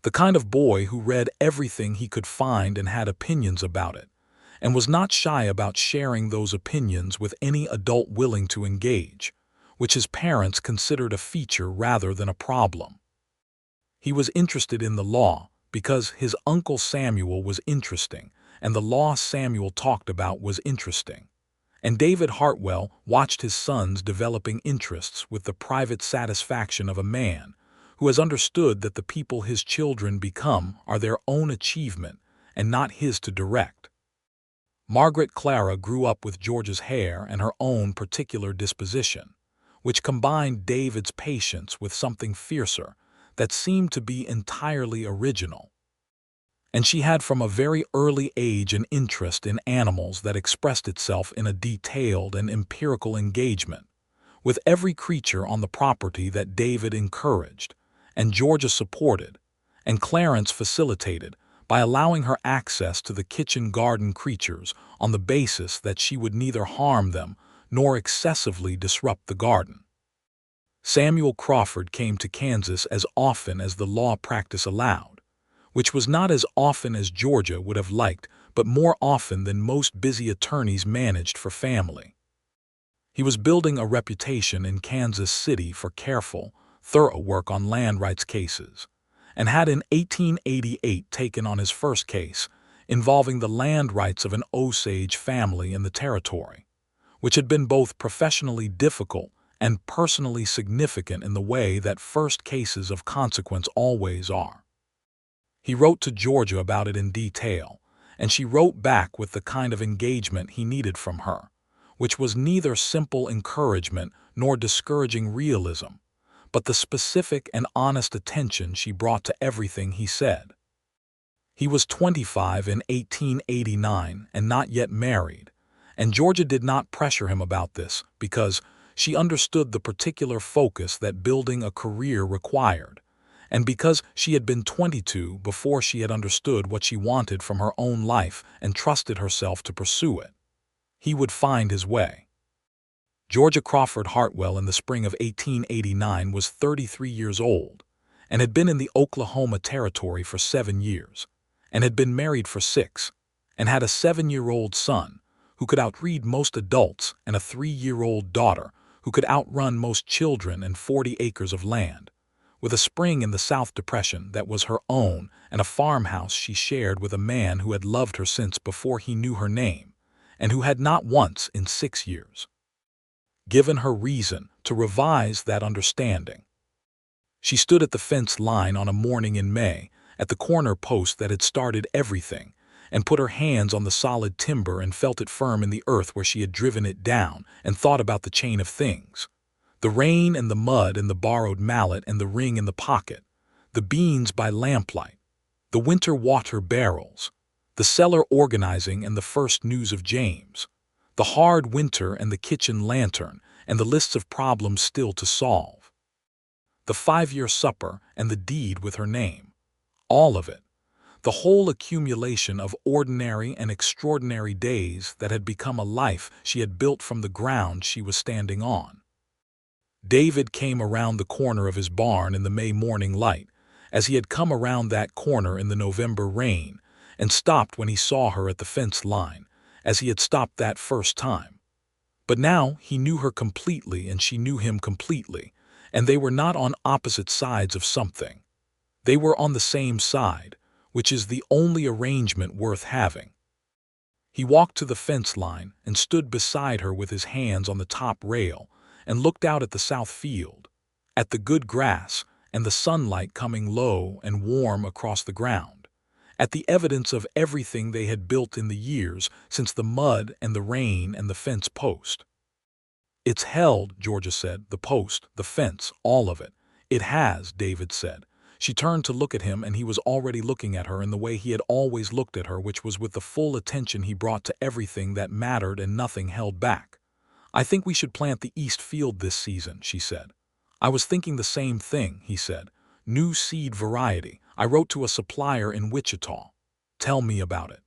the kind of boy who read everything he could find and had opinions about it, and was not shy about sharing those opinions with any adult willing to engage, which his parents considered a feature rather than a problem. He was interested in the law because his Uncle Samuel was interesting, and the law Samuel talked about was interesting. And David Hartwell watched his sons developing interests with the private satisfaction of a man who has understood that the people his children become are their own achievement and not his to direct. Margaret Clara grew up with George's hair and her own particular disposition, which combined David's patience with something fiercer that seemed to be entirely original. And she had from a very early age an interest in animals that expressed itself in a detailed and empirical engagement with every creature on the property that David encouraged, and Georgia supported, and Clarence facilitated, by allowing her access to the kitchen garden creatures on the basis that she would neither harm them nor excessively disrupt the garden. Samuel Crawford came to Kansas as often as the law practice allowed, which was not as often as Georgia would have liked, but more often than most busy attorneys managed for family. He was building a reputation in Kansas City for careful, thorough work on land rights cases, and had in 1888 taken on his first case involving the land rights of an Osage family in the territory, which had been both professionally difficult and personally significant in the way that first cases of consequence always are. He wrote to Georgia about it in detail, and she wrote back with the kind of engagement he needed from her, which was neither simple encouragement nor discouraging realism, but the specific and honest attention she brought to everything he said. He was 25 in 1889 and not yet married, and Georgia did not pressure him about this because she understood the particular focus that building a career required, and because she had been 22 before she had understood what she wanted from her own life and trusted herself to pursue it. He would find his way. Georgia Crawford Hartwell in the spring of 1889 was 33 years old and had been in the Oklahoma Territory for 7 years, and had been married for 6, and had a 7-year-old son who could outread most adults and a 3-year-old daughter who could outrun most children and 40 acres of land, with a spring in the South Depression that was her own and a farmhouse she shared with a man who had loved her since before he knew her name, and who had not once in 6 years given her reason to revise that understanding. She stood at the fence line on a morning in May, at the corner post that had started everything, and put her hands on the solid timber and felt it firm in the earth where she had driven it down, and thought about the chain of things. The rain and the mud and the borrowed mallet and the ring in the pocket, the beans by lamplight, the winter water barrels, the cellar organizing and the first news of James, the hard winter and the kitchen lantern and the lists of problems still to solve, the 5-year supper and the deed with her name. All of it, the whole accumulation of ordinary and extraordinary days that had become a life she had built from the ground she was standing on. David came around the corner of his barn in the May morning light, as he had come around that corner in the November rain, and stopped when he saw her at the fence line, as he had stopped that first time. But now he knew her completely and she knew him completely, and they were not on opposite sides of something. They were on the same side, which is the only arrangement worth having. He walked to the fence line and stood beside her with his hands on the top rail and looked out at the south field, at the good grass and the sunlight coming low and warm across the ground, at the evidence of everything they had built in the years since the mud and the rain and the fence post. "It's held," Georgia said, "the post, the fence, all of it." "It has," David said. She turned to look at him, and he was already looking at her in the way he had always looked at her, which was with the full attention he brought to everything that mattered and nothing held back. "I think we should plant the east field this season," she said. "I was thinking the same thing," he said. "New seed variety. I wrote to a supplier in Wichita. Tell me about it."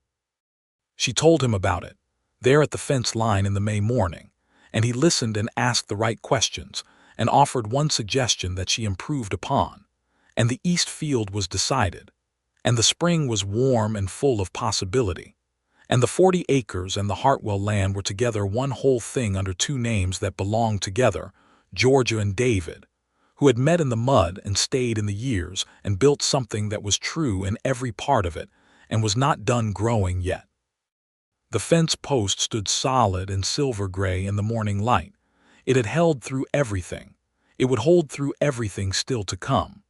She told him about it, there at the fence line in the May morning, and he listened and asked the right questions, and offered one suggestion that she improved upon, and the east field was decided, and the spring was warm and full of possibility, and the 40 acres and the Hartwell land were together one whole thing under 2 names that belonged together, Georgia and David, who had met in the mud and stayed in the years and built something that was true in every part of it and was not done growing yet. The fence post stood solid and silver gray in the morning light. It had held through everything. It would hold through everything still to come.